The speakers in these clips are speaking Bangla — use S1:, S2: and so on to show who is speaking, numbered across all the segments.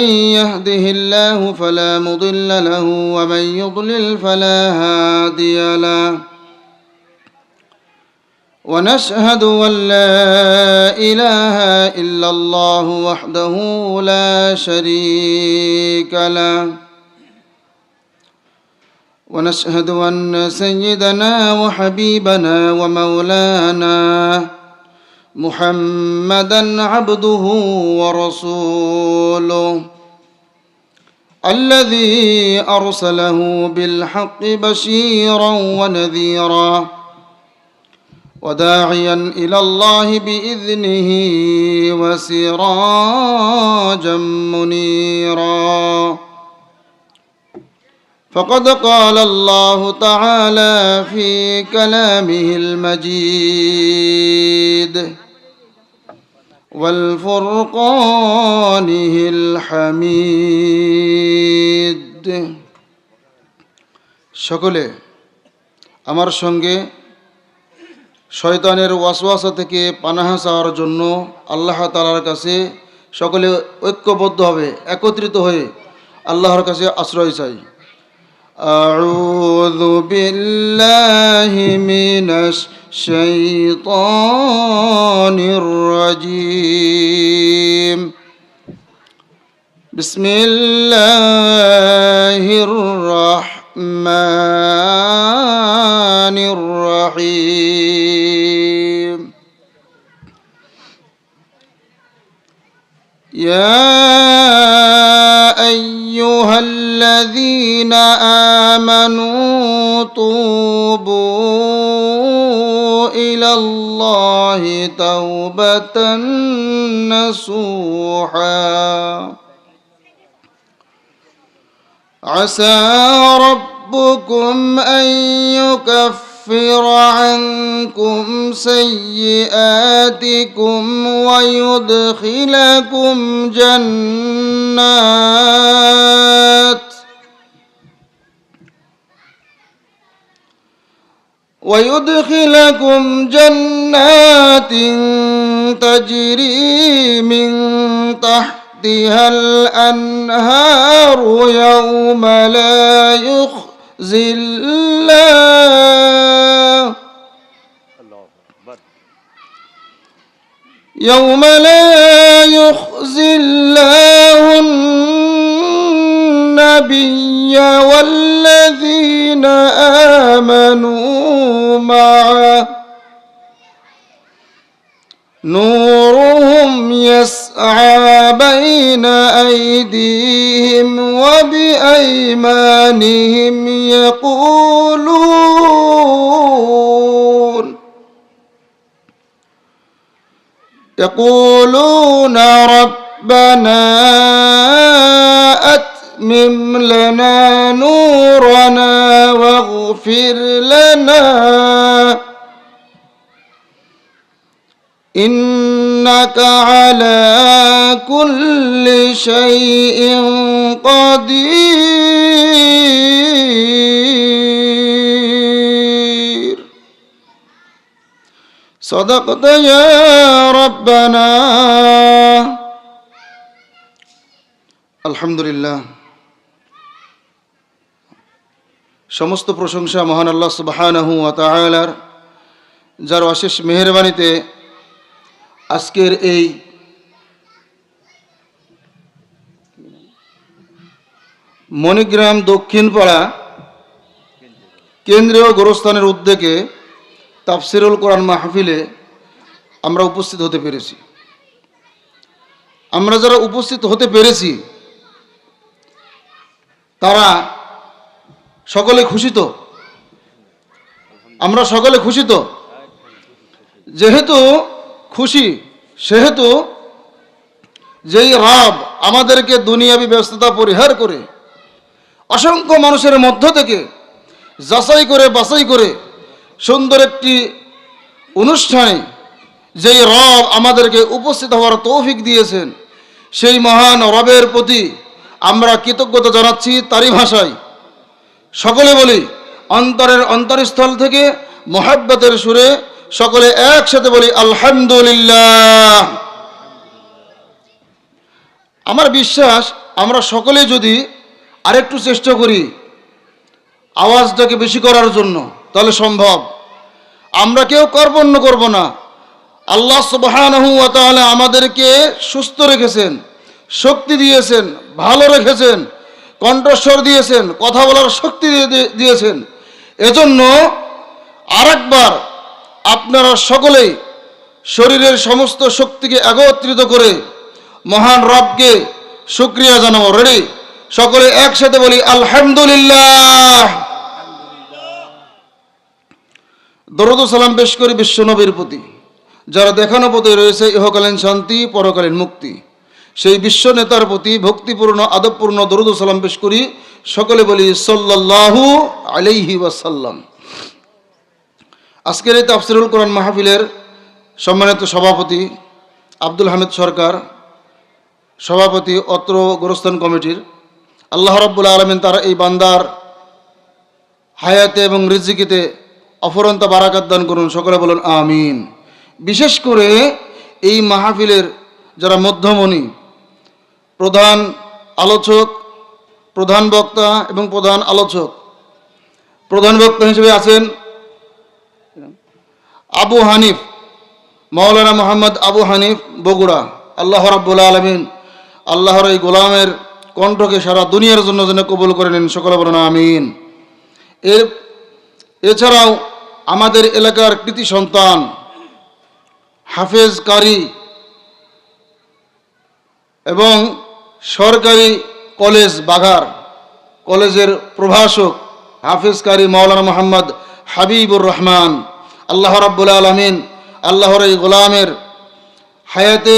S1: من يهده الله فلا مضل له ومن يضلل فلا هادي له ونشهد أن لا إله إلا الله وحده لا شريك له ونشهد أن سيدنا وحبيبنا ومولانا محمدًا عبده ورسوله الذي أرسله بالحق بشيرا ونذيرا وداعيا إلى الله بإذنه وسراجا منيرا فقد قال الله تعالى في كلامه المجيد والفرقانه الحميد সকলে আমার সঙ্গে শয়তানের ওয়াসওয়াসা থেকে পানাহ চাওয়ার জন্য আল্লাহ তাআলার কাছে সকলে ঐক্যবদ্ধভাবে একত্রিত হয়ে আল্লাহর কাছে আশ্রয় চাই। أعوذ بالله من الشيطان الرجيم بسم الله الرحمن الرحيم يا أيها الذين آمنوا توبوا إلى الله توبة نصوحا عسى ربكم أن يكفر عنكم سيئاتكم ويدخلكم جنات تجري من تحتها الأنهار يوم لا يخزي الله النبي والذين آمنوا معه نورهم يسعى بين أيديهم وبأيمانهم يقولون ربنا أتمم لنا نورنا واغفر لنا إنك على كل شيء قدير صدقت يا ربنا আলহামদুলিল্লাহ। সমস্ত প্রশংসা মহান আল্লাহ সুবহানাহু ওয়া তাআলার, যার অশেষ মেহেরবানিতে আজকের এই মণিগ্রাম দক্ষিণপাড়া কেন্দ্রীয় গোরস্থানের উদ্যোগে তাফসিরুল কোরআন মাহফিলে আমরা উপস্থিত হতে পেরেছি। আমরা যারা উপস্থিত হতে পেরেছি তারা সকলে খুশি তো? আমরা সকলে খুশি তো? যেহেতু খুশি সেহেতু যেই রব আমাদেরকে দুনিয়াবি ব্যস্ততা পরিহার করে অসংখ্য মানুষের মধ্য থেকে যাচাই করে বাছাই করে সুন্দর একটি অনুষ্ঠানে যেই রব আমাদেরকে উপস্থিত হওয়ার তৌফিক দিয়েছেন, সেই মহান রবের প্রতি আমরা কৃতজ্ঞতা জানাচ্ছি। তারই ভাষায় সকলে বলি, অন্তরের অন্তরস্থল থেকে মহব্বতের সুরে সকলে একসাথে বলি আলহামদুলিল্লাহ। আমার বিশ্বাস আমরা সকলে যদি আরেকটু চেষ্টা করি আওয়াজটাকে বেশি করার জন্য, তাহলে সম্ভব। আমরা কেউ কর্পণ্য করব না। আল্লাহ সুবহানাহু ওয়া তাআলা আমাদেরকে সুস্থ রেখেছেন, শক্তি দিয়েছেন, ভালো রেখেছেন, কণ্ঠস্বর দিয়েছেন, কথা বলার শক্তি দিয়েছেন। এজন্য আরেকবার আপনারা সকলেই শরীরের সমস্ত শক্তিকে একত্রিত করে মহান রবকে শুকরিয়া জানাবো। রেডি? সকলে একসাথে বলি আলহামদুলিল্লাহ। দরুদ ও সালাম পেশ করি বিশ্ব নবীর প্রতি, যারা দেখানো পথে রয়েছে ইহকালীন শান্তি পরকালীন মুক্তি। সেই বিশ্ব নেতার প্রতি ভক্তিপূর্ণ আদবপূর্ণ দরুদ ও সালাম পেশ করি। সকলে বলি সাল্লাল্লাহু আলাইহি ওয়াসাল্লাম। আজকের এই তাফসিরুল কোরআন মাহফিলের সম্মানিত সভাপতি আব্দুল হামিদ সরকার, সভাপতি অত্র গোরস্থান কমিটির, আল্লাহ রাব্বুল আলামিন তার এই বান্দার হায়াতে এবং রিজিকিতে অফুরন্ত বারাকাত দান করুন। সকলে বলুন আমিন। বিশেষ করে এই মাহফিলের যারা মধ্যমণি, প্রধান আলোচক, প্রধান বক্তা এবং প্রধান আলোচক, প্রধান বক্তা হিসেবে আছেন আবু হানিফ, মাওলানা মোহাম্মদ আবু হানিফ বগুড়া। আল্লাহ রাব্বুল আলামিন আল্লাহর এই গোলামের কণ্ঠকে সারা দুনিয়ার জন্য যেন কবুল করে নিন। সকলে বলুন আমিন। এছাড়াও আমাদের এলাকার কৃতি সন্তান হাফেজ কারি এবং সরকারি কলেজ বাঘার কলেজের প্রভাষক হাফেজ কারি মাওলানা মোহাম্মদ হাবিবুর রহমান। আল্লাহ রাব্বুল আলামিন আল্লাহর এই গোলামের হায়াতে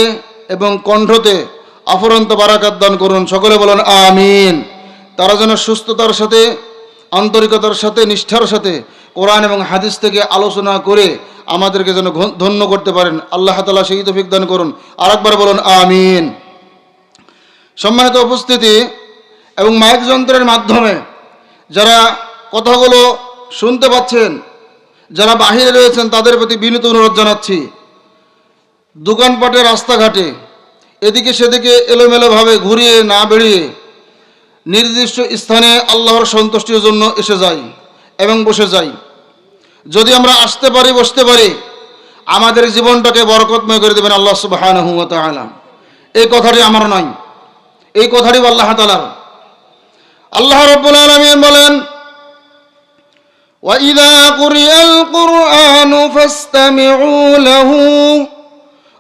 S1: এবং কণ্ঠতে অফুরন্ত বারাকাত দান করুন। সকলে বলুন আমিন। তারা যেন সুস্থতার সাথে, আন্তরিকতার সাথে, নিষ্ঠার সাথে কোরআন এবং হাদিস থেকে আলোচনা করে আমাদেরকে যেন ধন্য করতে পারেন। আল্লাহ তাআলা সেই তৌফিক দান করুন। আরেকবার বলুন আমিন। সম্মানিত উপস্থিতি এবং মাইক যন্ত্রের মাধ্যমে যারা কথাগুলো শুনতে পাচ্ছেন, যারা বাহিরে রয়েছেন, তাদের প্রতি বিনীত অনুরোধ জানাচ্ছি, দোকানপাটে, রাস্তাঘাটে এদিকে সেদিকে এলোমেলোভাবে ঘুরিয়ে না বেরিয়ে নির্দিষ্ট স্থানে আল্লাহর সন্তুষ্টির জন্য এসে যাই এবং বসে যাই। যদি আমরা আসতে পারি, বসতে পারি, আমাদের জীবনটাকে বরকতময় করে দেবেন আল্লাহ সুবহানাহু ওয়া তাআলা। এই কথাটি আমার নয়, এই কথাটি আল্লাহ তাআলার। আল্লাহ রাব্বুল আলামিন বলেন, وَإِذَا قُرِئَ الْقُرْآنُ فَاسْتَمِعُوا لَهُ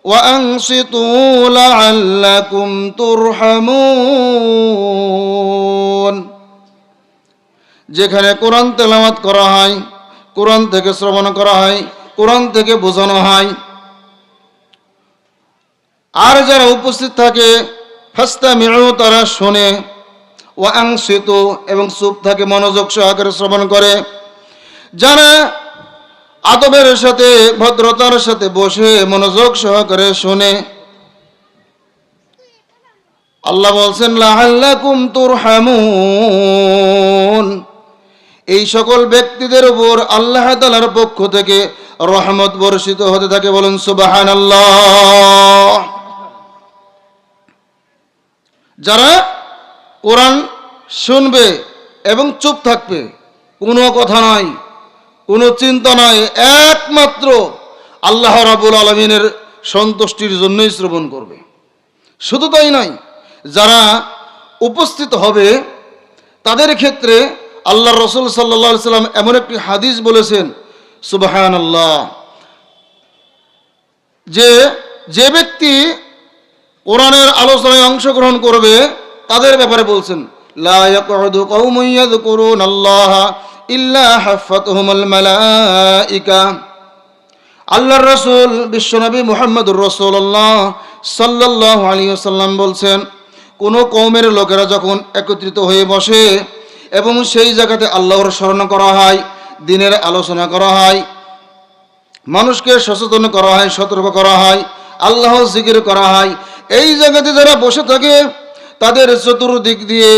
S1: وَأَنصِتُوا لَعَلَّكُمْ تُرْحَمُونَ। যেখানে কোরআন তেলাওয়াত করা হয়, কোরআন থেকে শ্রবণ করা হয়, কোরআন থেকে বোঝানো হয়, আর যারা উপস্থিত থাকে ফাস্তামিউ, তারা শোনে, ওয়াংসিতু, এবং চুপ থাকে, মনোযোগ সহকারে শ্রবণ করে। যারা আদবের সাথে, ভদ্রতার সাথে বসে মনোযোগ সহকারে শোনে, আল্লাহ বলছেন লাআল্লাকুম তুরহামুন, এই সকল ব্যক্তিদের উপর আল্লাহ তাআলার পক্ষ থেকে রহমত বর্ষিত হতে থাকে। বলুন সুবহানাল্লাহ। যারা কোরআন শুনবে এবং চুপ থাকবে, কোনো কথা নয়, কোনো চিন্তা নয়, একমাত্র আল্লাহ রাব্বুল আলামিনের সন্তুষ্টির জন্যই শ্রবণ করবে। শুধু তাই নয়, যারা উপস্থিত হবে তাদের ক্ষেত্রে আল্লাহ রাসূল সাল্লাল্লাহু আলাইহি সাল্লাম এমন একটি হাদিস বলেছেন, সুবহানাল্লাহ, যে ব্যক্তি কোরআনের আলোচনায় অংশগ্রহণ করবে তাদের ব্যাপারে বলছেন, লা ইয়াকউদু কওমুন ইয়াযকুরুনাল্লাহা ইল্লা হাফাতহুমুল মালাইকা। আল্লাহর রাসূল বিশ্বনবী মুহাম্মদুর রাসূলুল্লাহ সাল্লাল্লাহু আলাইহি ওয়াসাল্লাম বলছেন, কোন কওমের লোকেরা যখন একত্রিত হয়ে বসে এবং সেই জায়গাতে আল্লাহর স্মরণ করা হয়, দ্বীনের আলোচনা করা হয়, মানুষকে সচেতন করা হয়, সতর্ক করা হয়, আল্লাহর জিকির করা হয়, এই জায়গাতে যারা বসে থাকে তাদের চতুর্দিক দিয়ে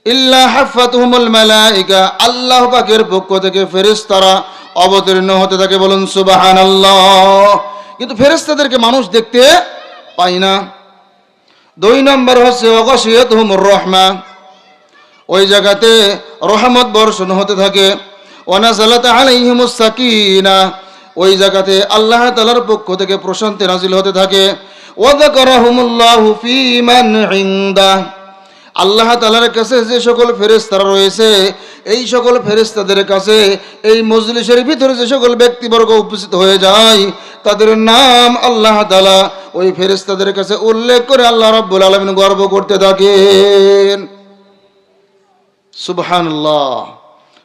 S1: ইল্লা হাফাতহুমুল মালাইকা, আল্লাহ পাকের পক্ষ থেকে ফেরেশতারা অবতীর্ণ হতে থাকে। বলুন সুবহানাল্লাহ। কিন্তু ফেরেশতাদেরকে মানুষ দেখতে পায় না। দুই নম্বর হচ্ছে ওয়াগাশিয়াতুহুমুর রাহমা, ওই জায়গাতে রহমত বর্ষণ হতে থাকে। ওয়ানাজালাত আলাইহিমুস সাকিনা, ওই জায়গাতে আল্লাহ তাআলার পক্ষ থেকে প্রশান্তি নাজিল হতে থাকে। ওয়া যাকারাহুমুল্লাহু ফী মান ইনদা, আল্লাহ তাআলার কাছে যে সকল ফেরেশতারা রয়েছে, এই সকল ফেরেশতাদের কাছে এই মজলিসের ভিতরে যে সকল ব্যক্তিবর্গ উপস্থিত হয়ে যায়, তাদের নাম আল্লাহ তাআলা ওই ফেরেশতাদের কাছে উল্লেখ করে আল্লাহ রাব্বুল আলামিন গর্ব করতে থাকেন। সুবহানাল্লাহ,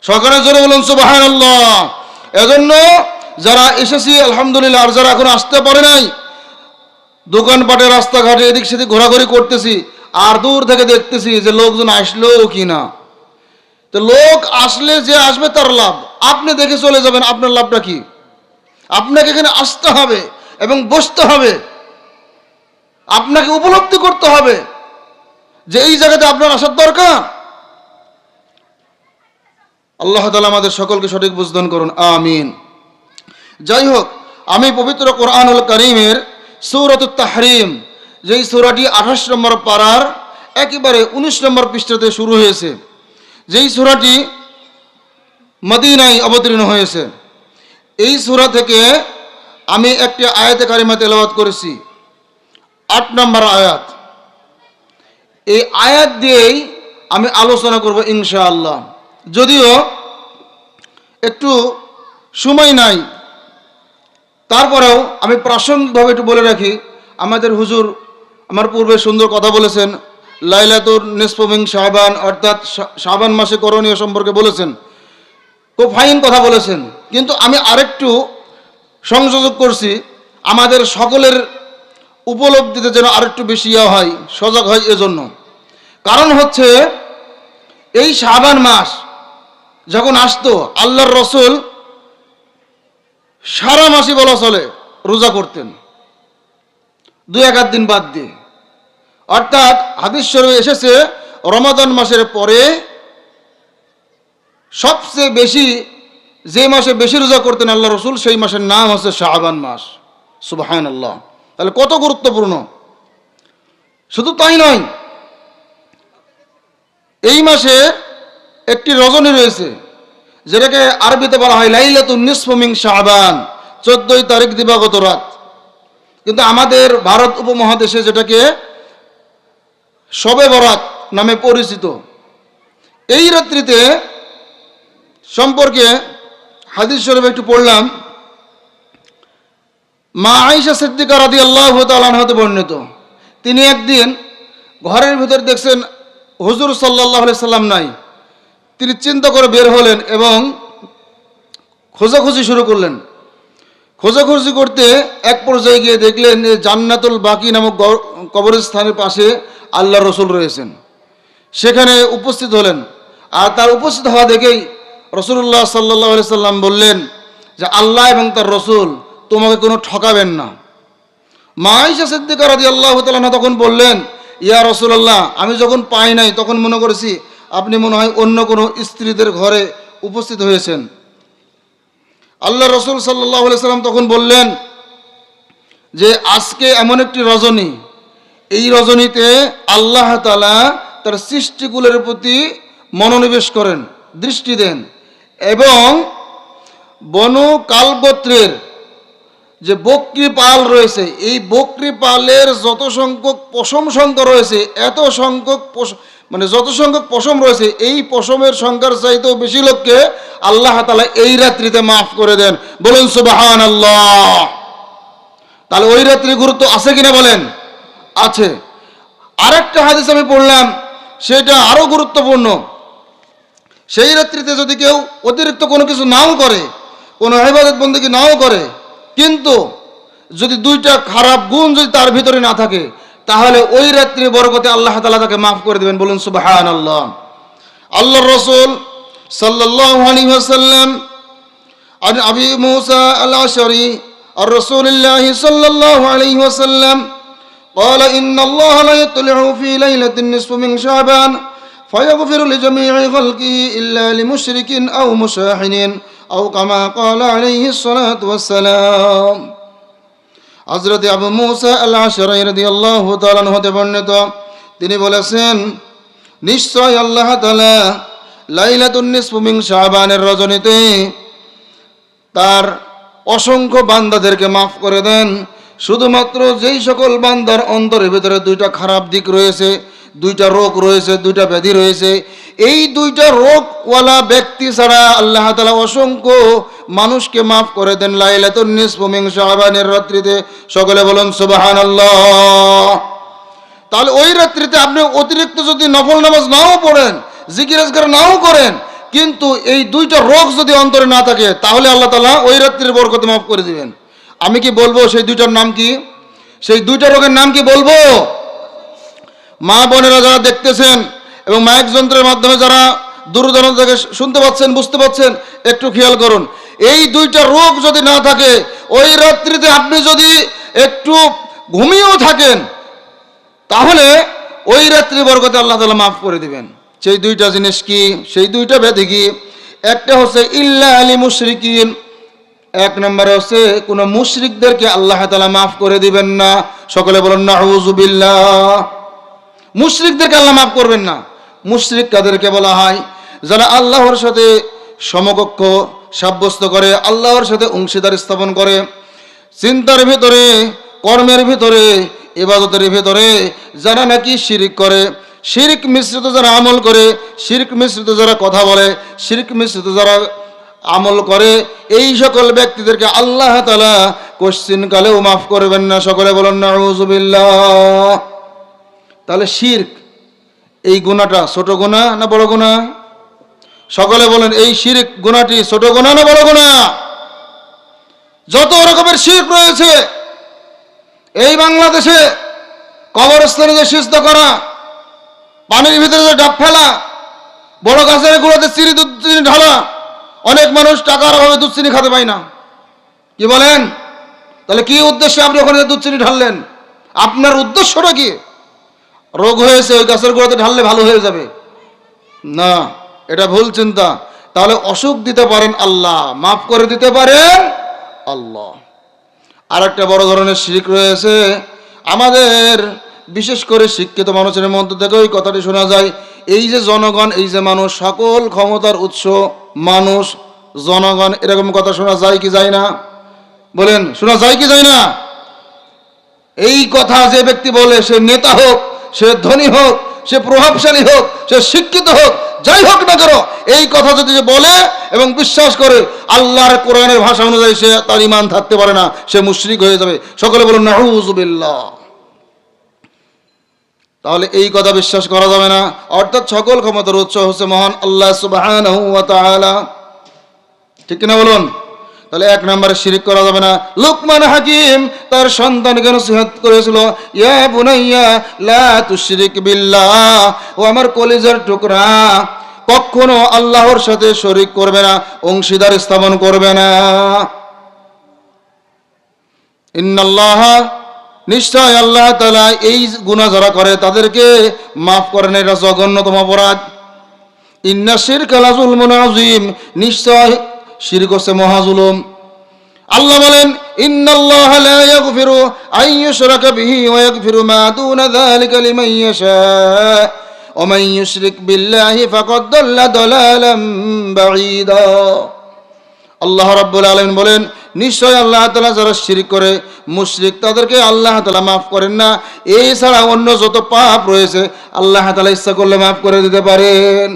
S1: সকলে জোরে বলুন সুবহানাল্লাহ। এজন্য যারা এসেছি আলহামদুলিল্লাহ, আর যারা এখন আসতে পারে নাই, দোকানপাটে রাস্তাঘাটে এদিক সেদিক ঘোরাঘুরি করতেছি, আর দূর থেকে দেখতেছি যে লোকজন আসলো কি না। তো লোক আসলে যে আসবে তার লাভ, আপনি দেখে চলে যাবেন, আপনার লাভটা কি? আপনাকে এখানে আসতে হবে এবং বসতে হবে, আপনাকে উপলব্ধি করতে হবে যে এই জায়গাতে আপনার আসার দরকার। আল্লাহ তাআলা আমাদের সকলকে সঠিক বুঝদান করুন, আমিন। যাই হোক, আমি পবিত্র কোরআনুল কারীমের সূরাতুত তাহরিম, যেই সূরাটি 28 নম্বর পারার একেবারে 19 নম্বর পৃষ্ঠাতে শুরু হয়েছে, যেই সূরাটি মদিনায় অবতীর্ণ হয়েছে, এই সূরা থেকে আমি একটি আয়াতে কারিমা তেলাওয়াত করেছি, 8 নম্বর আয়াত। এই আয়াত দিয়েই আমি আলোচনা করব ইনশাআল্লাহ। যদিও একটু সময় নাই, তারপরেও আমি প্রাসঙ্গিকভাবে একটু বলে রাখি। আমাদের হুজুর আমার পূর্বে সুন্দর কথা বলেছেন, লাইলাতুল নিসফু মিন শাবান, অর্থাৎ শাবান মাসে করণীয় সম্পর্কে বলেছেন, খুব ফাইন কথা বলেছেন। কিন্তু আমি আরেকটু সংযোগ করছি, আমাদের সকলের উপলব্ধিতে যেন আরেকটু বেশি হয়, সজাগ হয় এজন্য। কারণ হচ্ছে এই শাবান মাস যখন আসতো, আল্লাহর রসুল সারা মাসই বলা চলে রোজা করতেন, 2-1 দিন বাদ দিয়ে। অর্থাৎ হাদিস শরীফে এসেছে রমাদান মাসের পরে সবচেয়ে বেশি যে মাসে বেশি রোজা করতেন আল্লাহ রসুল, সেই মাসের নাম হচ্ছে শাবান মাস। সুবহানাল্লাহ, তাহলে কত গুরুত্বপূর্ণ। শুধু তাই নয়, এই মাসে একটি রজনী রয়েছে, যেটাকে আরবিতে বলা হয় লাইলাতুন নিসফু মিন শাবান, 14 তারিখ দিবাগত রাত। কিন্তু আমাদের ভারত উপমহাদেশে যেটাকে শবে বরাত নামে পরিচিত, এই রাত্রিতে সম্পর্কে হাদিস শরীফে একটু পড়লাম। মা আয়েশা সিদ্দিকা রাদিয়াল্লাহু তাআলা আনহা হতে বর্ণিত, তিনি একদিন ঘরের ভিতর দেখছেন হুজুর সাল্লাল্লাহু আলাইহি সাল্লাম নাই। তিনি চিন্তা করে বের হলেন এবং খোঁজাখুঁজি শুরু করলেন। খোঁজাখুঁজি করতে এক পর্যায়ে গিয়ে দেখলেন যে জান্নাতুল বাকি নামক কবরস্থানের পাশে আল্লাহ রসুল রয়েছেন, সেখানে উপস্থিত হলেন। আর তার উপস্থিত হওয়া দেখেই রসুল্লাহ সাল্লাল্লাহু আলাইহি সাল্লাম বললেন যে আল্লাহ এবং তার রসুল তোমাকে কোনো ঠকাবেন না। মা আয়েশা সিদ্দিকা রাদিয়াল্লাহু তাআলা তখন বললেন, ইয়া রাসূলুল্লাহ, আমি যখন পাই নাই তখন মনে করেছি আপনি মনে হয় অন্য কোনো স্ত্রীদের ঘরে উপস্থিত হয়েছেন। আল্লাহ রসুল সাল্লাল্লাহু আলাইহি সাল্লাম তখন বললেন যে আজকে এমন একটি রজনী, এই রজনীতে আল্লাহ তাআলা তার সৃষ্টিকুলের প্রতি মনোনিবেশ করেন, দৃষ্টি দেন, এবং বনু কালগোত্রের যে বকরি পাল রয়েছে, এই বকরি পালের যত সংখ্যক পশম সংখ্যা রয়েছে, এত সংখ্যক যত সংখ্যক পশম রয়েছে, এই পশমের সংখ্যার চাইতেও বেশি লোককে আল্লাহ তাআলা এই রাত্রিতে মাফ করে দেন। বলুন সুবহানাল্লাহ। তাহলে ওই রাত্রির গুরুত্ব আছে কিনা বলেন? আছে। আরেকটা হাদিস আমি পড়লাম, সেটা আরো গুরুত্বপূর্ণ। সেই রাত্রিতে যদি কেউ অতিরিক্ত কোনো কিছু নাও করে, কোনো ইবাদত বন্দেগী নাও করে, কিন্তু যদি 2টা খারাপ গুণ যদি তার ভিতরে না থাকে, তাহলে ওই রাত্রির বরকতে আল্লাহ তাআলা তাকে মাফ করে দেবেন। বলুন সুবহানাল্লাহ। আল্লাহর রাসূল সাল্লাল্লাহু আলাইহি ওয়াসাল্লাম আন আবি মুসা আল-আশআরী আর রাসূলুল্লাহ সাল্লাল্লাহু আলাইহি ওয়াসাল্লাম قال إن الله لا يطلع في ليلة النصف من شعبان فيغفر لجميع خلقه إلا لمشرك أو مشاحن أو كما قال عليه الصلاة والسلام. হযরত আবু মুসা আল-আশআরী রাদিয়াল্লাহু তাআলা আনহু হতে বর্ণিত, তিনি বলেছেন, নিশ্চয় আল্লাহ তাআলা লাইলাতুন নিসফু মিন শাবানের রজনীতে তার অসংখ্য বান্দাদেরকে মাফ করে দেন। শুধুমাত্র যেই সকল বান্দার অন্তরের ভিতরে দুইটা খারাপ দিক রয়েছে, দুইটা রোগ রয়েছে, দুইটা ব্যাধি রয়েছে, এই দুইটা রোগওয়ালা ব্যক্তি ছাড়া আল্লাহ তাআলা অসংখ্য মানুষকে মাফ করে দেন লাইলাতুন নিসফু মিন শাবানের রাত্রিতে। সকলে বলুন সুবহানাল্লাহ। তাহলে ওই রাত্রিতে আপনি অতিরিক্ত যদি নফল নামাজ নাও পড়েন, জিকির আজকার নাও করেন, কিন্তু এই দুইটা রোগ যদি অন্তরে না থাকে, তাহলে আল্লাহ তাআলা ওই রাত্রির বরকতে মাফ করে দিবেন। আমি কি বলবো সেই দুইটার নাম কি? সেই দুইটা রোগের নাম কি বলবো? মা বোনেরা যারা দেখতেছেন এবং মাইক যন্ত্রের মাধ্যমে যারা দূরদূরান্ত থেকে শুনতে পাচ্ছেন, বুঝতে পাচ্ছেন, একটু খেয়াল করুন। এই দুইটা রোগ যদি না থাকে, ওই রাত্রিতে আপনি যদি একটু ঘুমিয়েও থাকেন, তাহলে ওই রাত্রি বরকতে আল্লাহ তাআলা মাফ করে দিবেন। সেই দুইটা জিনিস কি? সেই দুইটা ব্যাধি কি? একটা হচ্ছে ইল্লা আলী মুশরিকিন, এক নম্বরে হচ্ছে কোন মুশরিকদেরকে আল্লাহ তাআলা মাফ করে দিবেন না। সকলে বলুন নাউযু বিল্লাহ। মুশরিকদেরকে আল্লাহ মাফ করবেন না। মুশরিক কাদেরকে বলা হয়? যারা আল্লাহর সাথে সমকক্ষ সাব্যস্ত করে, আল্লাহর সাথে অংশীদার স্থাপন করে, চিন্তার ভিতরে, কর্মের ভিতরে, ইবাদতের ভিতরে যারা নাকি শিরিক করে, শিরিক মিশ্রিত যারা আমল করে, শিরিক মিশ্রিত যারা কথা বলে, শিরিক মিশ্রিত যারা আমল করে, এই সকল ব্যক্তিদেরকে আল্লাহ তাআলা কোশ্চিন কালেও মাফ করবেন না। সকলে বলুন নাউযু বিল্লাহ। তাহলে শিরক এই গুনাহটা ছোট গুনাহ না বড় গুনাহ? সকলে বলেন, এই শিরক গুনাহটি ছোট গুনাহ না বড় গুনাহ? যত রকমের শিরক রয়েছে এই বাংলাদেশে, কবরস্থানে যে সিজদা করা, পানির ভিতরে যে ডাব ফেলা, বড় গাছের গোড়াতে দুধ চিনি ঢালা, অনেক মানুষ টাকার অভাবে দুধ চিনি খেতে পায় না। কি বলেন? তাহলে কি উদ্দেশ্যে আপনি ওখানে দুধ চিনি ঢাললেন? আপনার উদ্দেশ্যটা কি? রোগ হয়েছে, ওই গাছের গোড়াতে ঢাললে ভালো হয়ে যাবে না, এটা ভুল চিন্তা। তাহলে অসুখ দিতে পারেন আল্লাহ, মাফ করে দিতে পারেন আল্লাহ। আর একটা বড় ধরনের শিরক রয়েছে আমাদের, বিশেষ করে শিক্ষিত মানুষের মধ্যে থেকে ওই কথাটি শোনা যায়, এই যে জনগণ, এই যে মানুষ, সকল ক্ষমতার উৎস মানুষ, জনগণ, এরকম কথা শোনা যায় কি যায় না? বলেন, শোনা যায় কি যায় না? এই কথা যে ব্যক্তি বলে, সে নেতা হোক, সে ধনী হোক, সে প্রভাবশালী হোক, সে শিক্ষিত হোক, যাই হোক না কেন, এই কথা যদি বলে এবং বিশ্বাস করে, আল্লাহর কোরআনের ভাষা অনুযায়ী সে তার ঈমান থাকতে পারে না, সে মুশরিক হয়ে যাবে। সকলে বলুন নাউযু বিল্লাহ। তাহলে এই কথা বিশ্বাস করা যাবে না। অর্থাৎ সকল ক্ষমতার উৎস হচ্ছে মহান আল্লাহ সুবহানাহু ওয়া তাআলা। ঠিক কিনা বলুন? তাহলে এক নম্বরে শিরিক করা যাবে না। লুকমান হাকিম তার সন্তানকে নসিহত করেছিল, ইয়া বুনাইয়া লা তুশরিক বিল্লাহ, ও আমার কলিজার টুকরা, কখনো আল্লাহর সাথে শরীক করবে না, অংশীদার স্থাপন করবে না। ইন্নাল্লাহ, নিশ্চয় আল্লাহ তাআলা এই গুনাহ যারা করে তাদেরকে মাফ করেন, এটা জঘন্যতম অপরাধ। ইন্না শিরকা লাযুলমুন আযীম, নিশ্চয় শিরক হচ্ছে মহাজুলুম। আল্লাহ বলেন, ইন্নাল্লাহা লা ইয়াগফিরু আন ইউশরাকা বিহি ওয়া ইয়াগফিরু মা দুনা যালিকা লিমান ইয়াশা ওয়া মান ইউশরিক বিল্লাহি ফাকাদ দাল্লা দালালাম বাঈদা। আল্লাহ রাব্বুল আলামিন বলেন, নিশ্চয় আল্লাহ তাআলা যারা শিরক করে, মুশরিক, তাদেরকে আল্লাহ তাআলা মাফ করেন না। এছাড়া অন্য যত পাপ রয়েছে আল্লাহ তাআলা ইচ্ছা করলে মাফ করে দিতে পারেন।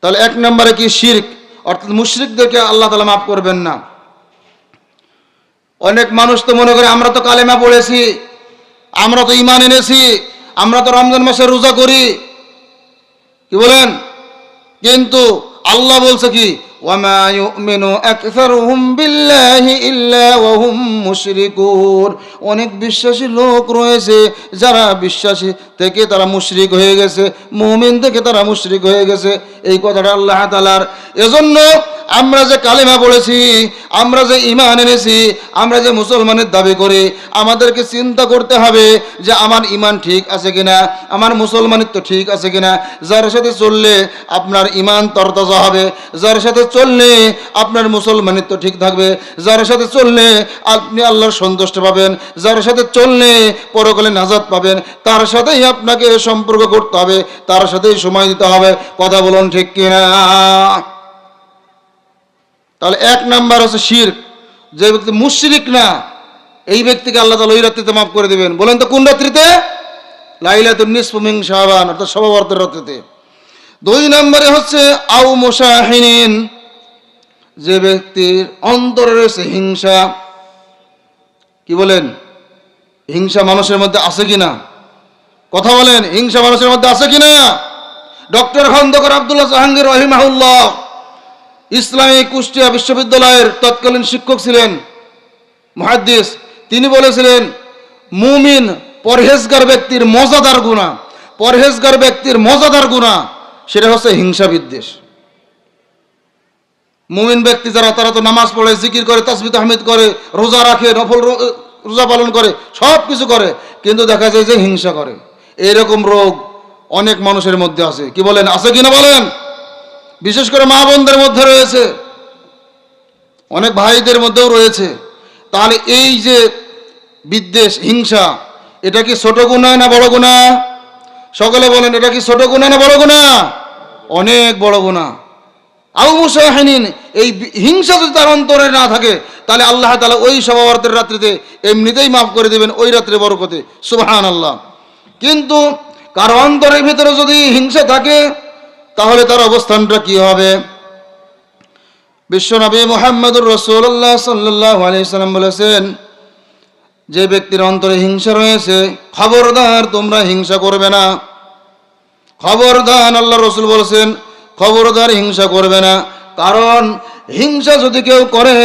S1: তাহলে এক নম্বরে কি? শিরক, অর্থাৎ মুশরিকদেরকে আল্লাহ তাআলা মাফ করবেন না। অনেক মানুষ তো মনে করে, আমরা তো কালেমা পড়েছি, আমরা তো ঈমান এনেছি, আমরা তো রমজান মাসে রোজা করি, কি বলেন? কিন্তু আল্লাহ বলছে কি, ওয়ামা ইউমিনু আকসারুহুম বিল্লাহি ইল্লা ওয়া হুম মুশরিকুন। অনেক বিশ্বাসী লোক রয়েছে যারা বিশ্বাসী থেকে তারা মুশরিক হয়ে গেছে, মুমিন থেকে তারা মুশরিক হয়ে গেছে। এই কথাটা আল্লাহ তাআলার। এজন্য আমরা যে কালেমা পড়েছি, আমরা যে ঈমান এনেছি, আমরা যে মুসলমানের দাবি করি, আমাদেরকে চিন্তা করতে হবে যে আমার ঈমান ঠিক আছে কিনা, আমার মুসলমানিত্ব ঠিক আছে কিনা। যার সাথে চললে আপনার ঈমান তরতাজা হবে, যার সাথে চললে আপনার মুসলমানিত্ব ঠিক থাকবে, যার সাথে চললে আপনি আল্লাহর সন্তুষ্ট পাবেন, যার সাথে চললে পরকালে নাজাত পাবেন, তার সাথেই আপনাকে সম্পর্ক করতে হবে, তার সাথেই সময় দিতে হবে। কথা বলুন ঠিক কিনা? তাহলে এক নাম্বার হচ্ছে শিরক। যে ব্যক্তি মুশরিক না, এই ব্যক্তিকে আল্লাহ তাআলা ওই রাত্রিতে মাফ করে দিবেন। বলেন তো কোন রাত্রিতে? লাইলাতুন নিসফু মিন শাবান, অর্থাৎ শবে বরাতের রাত্রিতে। দুই নম্বরে হচ্ছে আও মুশাহিনিন, যে ব্যক্তির অন্তরে রয়েছে হিংসা। কি বলেন? হিংসা মানুষের মধ্যে আছে কিনা? কথা বলেন, হিংসা মানুষের মধ্যে আছে কিনা? ডক্টর খন্দকার আব্দুল্লাহ জাহাঙ্গীর রাহিমাহুল্লাহ ইসলামী কুষ্টিয়া বিশ্ববিদ্যালয়ের তৎকালীন শিক্ষক ছিলেন, মুহাদ্দিস। তিনি বলেছিলেন, মুমিন পরহেজগার ব্যক্তির মজাদার গুনাহ, পরহেজগার ব্যক্তির মজাদার গুনাহ সেটা হচ্ছে হিংসা বিদ্বেষ। মুমিন ব্যক্তি যারা, তারা তো নামাজ পড়ে, জিকির করে, তাসবিহ তাহমিদ করে, রোজা রাখে, নফল রোজা পালন করে, সব কিছু করে, কিন্তু দেখা যায় যে হিংসা করে। এইরকম রোগ অনেক মানুষের মধ্যে আছে। কি বলেন, আছে কিনা বলেন? বিশেষ করে মা বোনদের মধ্যে রয়েছে, অনেক ভাইদের মধ্যেও রয়েছে। তাহলে এই যে বিদ্বেষ, হিংসা, এটা কি ছোট গুনাহ না বড় গুনাহ? সকলে বলেন, এটা কি ছোট গুনাহ না বড় গুনাহ? অনেক বড় গুনাহ। আও মুশাহিনিন, এই হিংসা যদি তার অন্তরে না থাকে, তাহলে আল্লাহ তাআলা ওই শবে বরাতের রাত্রিতে এমনিতেই মাফ করে দেবেন, ওই রাত্রে বরকতে। সুবহানাল্লাহ। কিন্তু কারো অন্তরের ভিতরে যদি হিংসা থাকে, তাহলে তার অবস্থানটা কি হবে? বিশ্বনবী মুহাম্মদুর রাসূলুল্লাহ সাল্লাল্লাহু আলাইহি সাল্লাম বলেছেন, যে ব্যক্তির অন্তরে হিংসা রয়েছে, খবরদার তোমরা হিংসা করবে না। খবরদার, আল্লাহ রাসূল বলেছেন, খবরদার হিংসা করবে না। কারণ হিংসা যদি কেউ করে,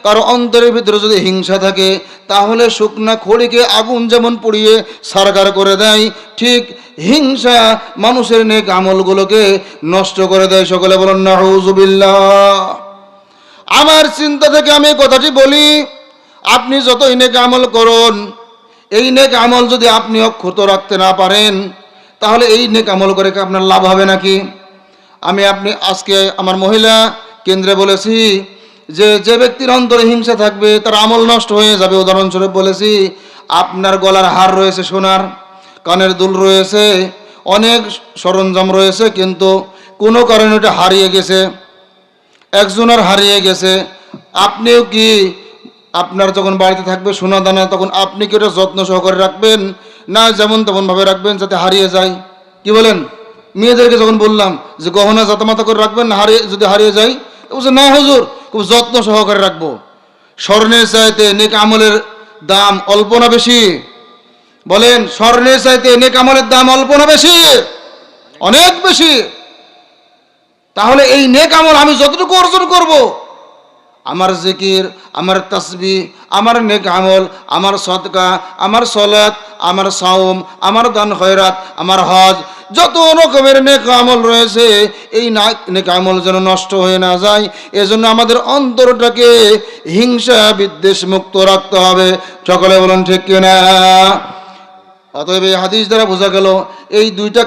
S1: কারো অন্তরের ভিতরে যদি হিংসা থাকে, তাহলে শুকনা খড়িকে আগুন যেমন পুড়িয়ে ছারখার করে দেয়, ঠিক হিংসা মানুষের নেক আমলগুলোকে নষ্ট করে দেয়। সকলে বলেন নাউযুবিল্লাহ। আমার চিন্তা থেকে আমি কথাটি বলি, আপনি যতই নেক আমল করুন, এই নেক আমল যদি আপনি অক্ষত রাখতে না পারেন, তাহলে এই নেক আমল করে কি আপনার লাভ হবে নাকি? আমি আজকে আমার মহিলা কেন্দ্রে বলেছি যে, যে ব্যক্তির অন্তরে হিংসা থাকবে তার আমল নষ্ট হয়ে যাবে। উদাহরণস্বরূপ বলেছি, আপনার গলার হার রয়েছে সোনার, কানের দুল রয়েছে, অনেক সরঞ্জাম রয়েছে, কিন্তু কোনো কারণে ওটা হারিয়ে গেছে, একজনের হারিয়ে গেছে। আপনিও কি আপনার যখন বাড়িতে থাকবে সোনা দানা, তখন আপনি কি ওটা যত্ন সহকারে রাখবেন, না যেমন তেমনভাবে রাখবেন যাতে হারিয়ে যায়? কি বলেন? মেয়েদেরকে যখন বললাম যে গহনা জাতামাতা করে রাখবেন না, যদি হারিয়ে যায়, বলছে না হুজুর, খুব যত্ন সহকারে রাখবো। স্বর্ণের চাইতে নেক আমলের দাম অল্প না বেশি? বলেন, স্বর্ণের চাইতে নেক আমলের দাম অল্প না বেশি? অনেক বেশি। তাহলে এই নেক আমল আমি যতটুকু অর্জন করব, আমার জিকির, আমার তাসবিহ, আমার নেক আমল, আমার সদকা, আমার সালাত, আমার সাওম, আমার দান খয়রাত, আমার হজ, যত রকমের নেক আমল রয়েছে, এই নেক আমল যেন নষ্ট হয়ে না যায়, এজন্য আমাদের অন্তরটাকে হিংসা বিদ্বেষ মুক্ত রাখতে হবে। সকলে বলুন ঠিক কিনা? অতএব এই হাদিস দ্বারা বোঝা গেল, এই দুইটা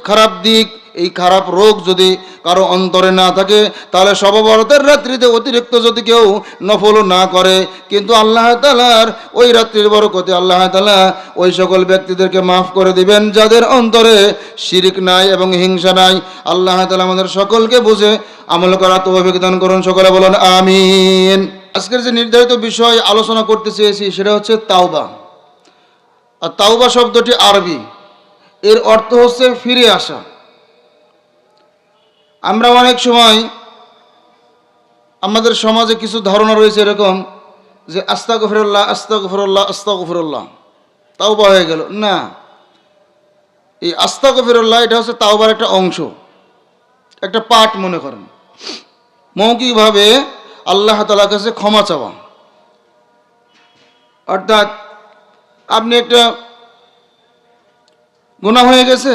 S1: খারাপ দিক, এই খারাপ রোগ যদি কারো অন্তরে না থাকে, তাহলে শবে বরাতের রাত্রিতে অতিরিক্ত যদি কেউ নফল না করে, কিন্তু আল্লাহ তাআলার ওই রাত্রির বরকতে আল্লাহ তাআলা ওই সকল ব্যক্তিদেরকে মাফ করে দিবেন যাদের অন্তরে শিরক নাই এবং হিংসা নাই। আল্লাহ তাআলা আমাদের সকলকে বুঝে আমল করা তৌফিক দান করুন। সকলে বলুন আমিন। আজকের যে নির্ধারিত বিষয় আলোচনা করতে চেয়েছি সেটা হচ্ছে তাওবা। আর তাওবা শব্দটি আরবি, এর অর্থ হচ্ছে ফিরে আসা। আমরা অনেক সময় আমাদের সমাজে কিছু ধারণা রয়েছে এরকম যে আস্তাগফিরুল্লাহ আস্তাগফিরুল্লাহ আস্তাগফিরুল্লাহ, তাওবা হয়ে গেল। না, এই আস্তাগফিরুল্লাহ এটা হচ্ছে তাওবার একটা অংশ, একটা পার্ট মনে করেন। মৌখিকভাবে আল্লাহ তাআলার কাছে ক্ষমা চাওয়া, অর্থাৎ আপনি একটা গুনাহ হয়ে গেছে,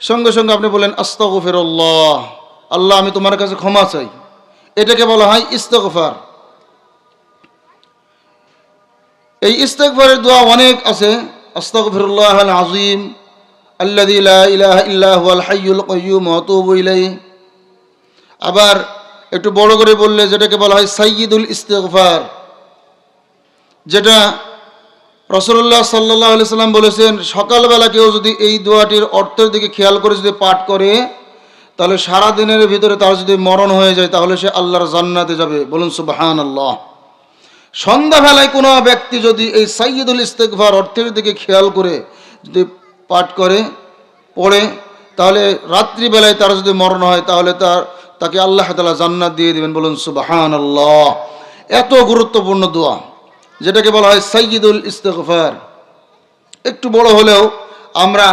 S1: সঙ্গে সঙ্গে আপনি বলেন আস্তাগফিরুল্লাহ, আল্লাহ আমি তোমার কাছে ক্ষমা চাই। এটাকে বলা হয় ইস্তেগফার। এই ইস্তেগফারের দোয়া অনেক আছে। আস্তাগফিরুল্লাহাল আযীম আল্লাযী লা ইলাহা ইল্লা হুয়াল হাইয়ুল কাইয়্যুম ওয়া আতুবু ইলাইহি। আবার একটু বড় করে বললে যেটাকে বলা হয় সাইয়্যিদুল ইস্তিগফার, যেটা রাসূলুল্লাহ সাল্লাল্লাহু আলাইহি সাল্লাম বলেছেন, সকালবেলা কেউ যদি এই দোয়াটির অর্থের দিকে খেয়াল করে যদি পাঠ করে, তাহলে সারা দিনের ভিতরে তার যদি মরণ হয়ে যায় তাহলে সে আল্লাহর জান্নাতে যাবে। বলুন সুবহানাল্লাহ। সন্ধ্যাবেলায় কোনো ব্যক্তি যদি এই সাইয়্যিদুল ইস্তিগফার অর্থের দিকে খেয়াল করে যদি পাঠ করে পড়ে, তাহলে রাত্রিবেলায় তার যদি মরণ হয় তাহলে তাকে আল্লাহ তাআলা জান্নাত দিয়ে দিবেন। বলুন সুবহানাল্লাহ। এত গুরুত্বপূর্ণ দোয়া যেটাকে বলা হয় সাইয়্যিদুল ইস্তিগফার। একটু বড় হলেও আমরা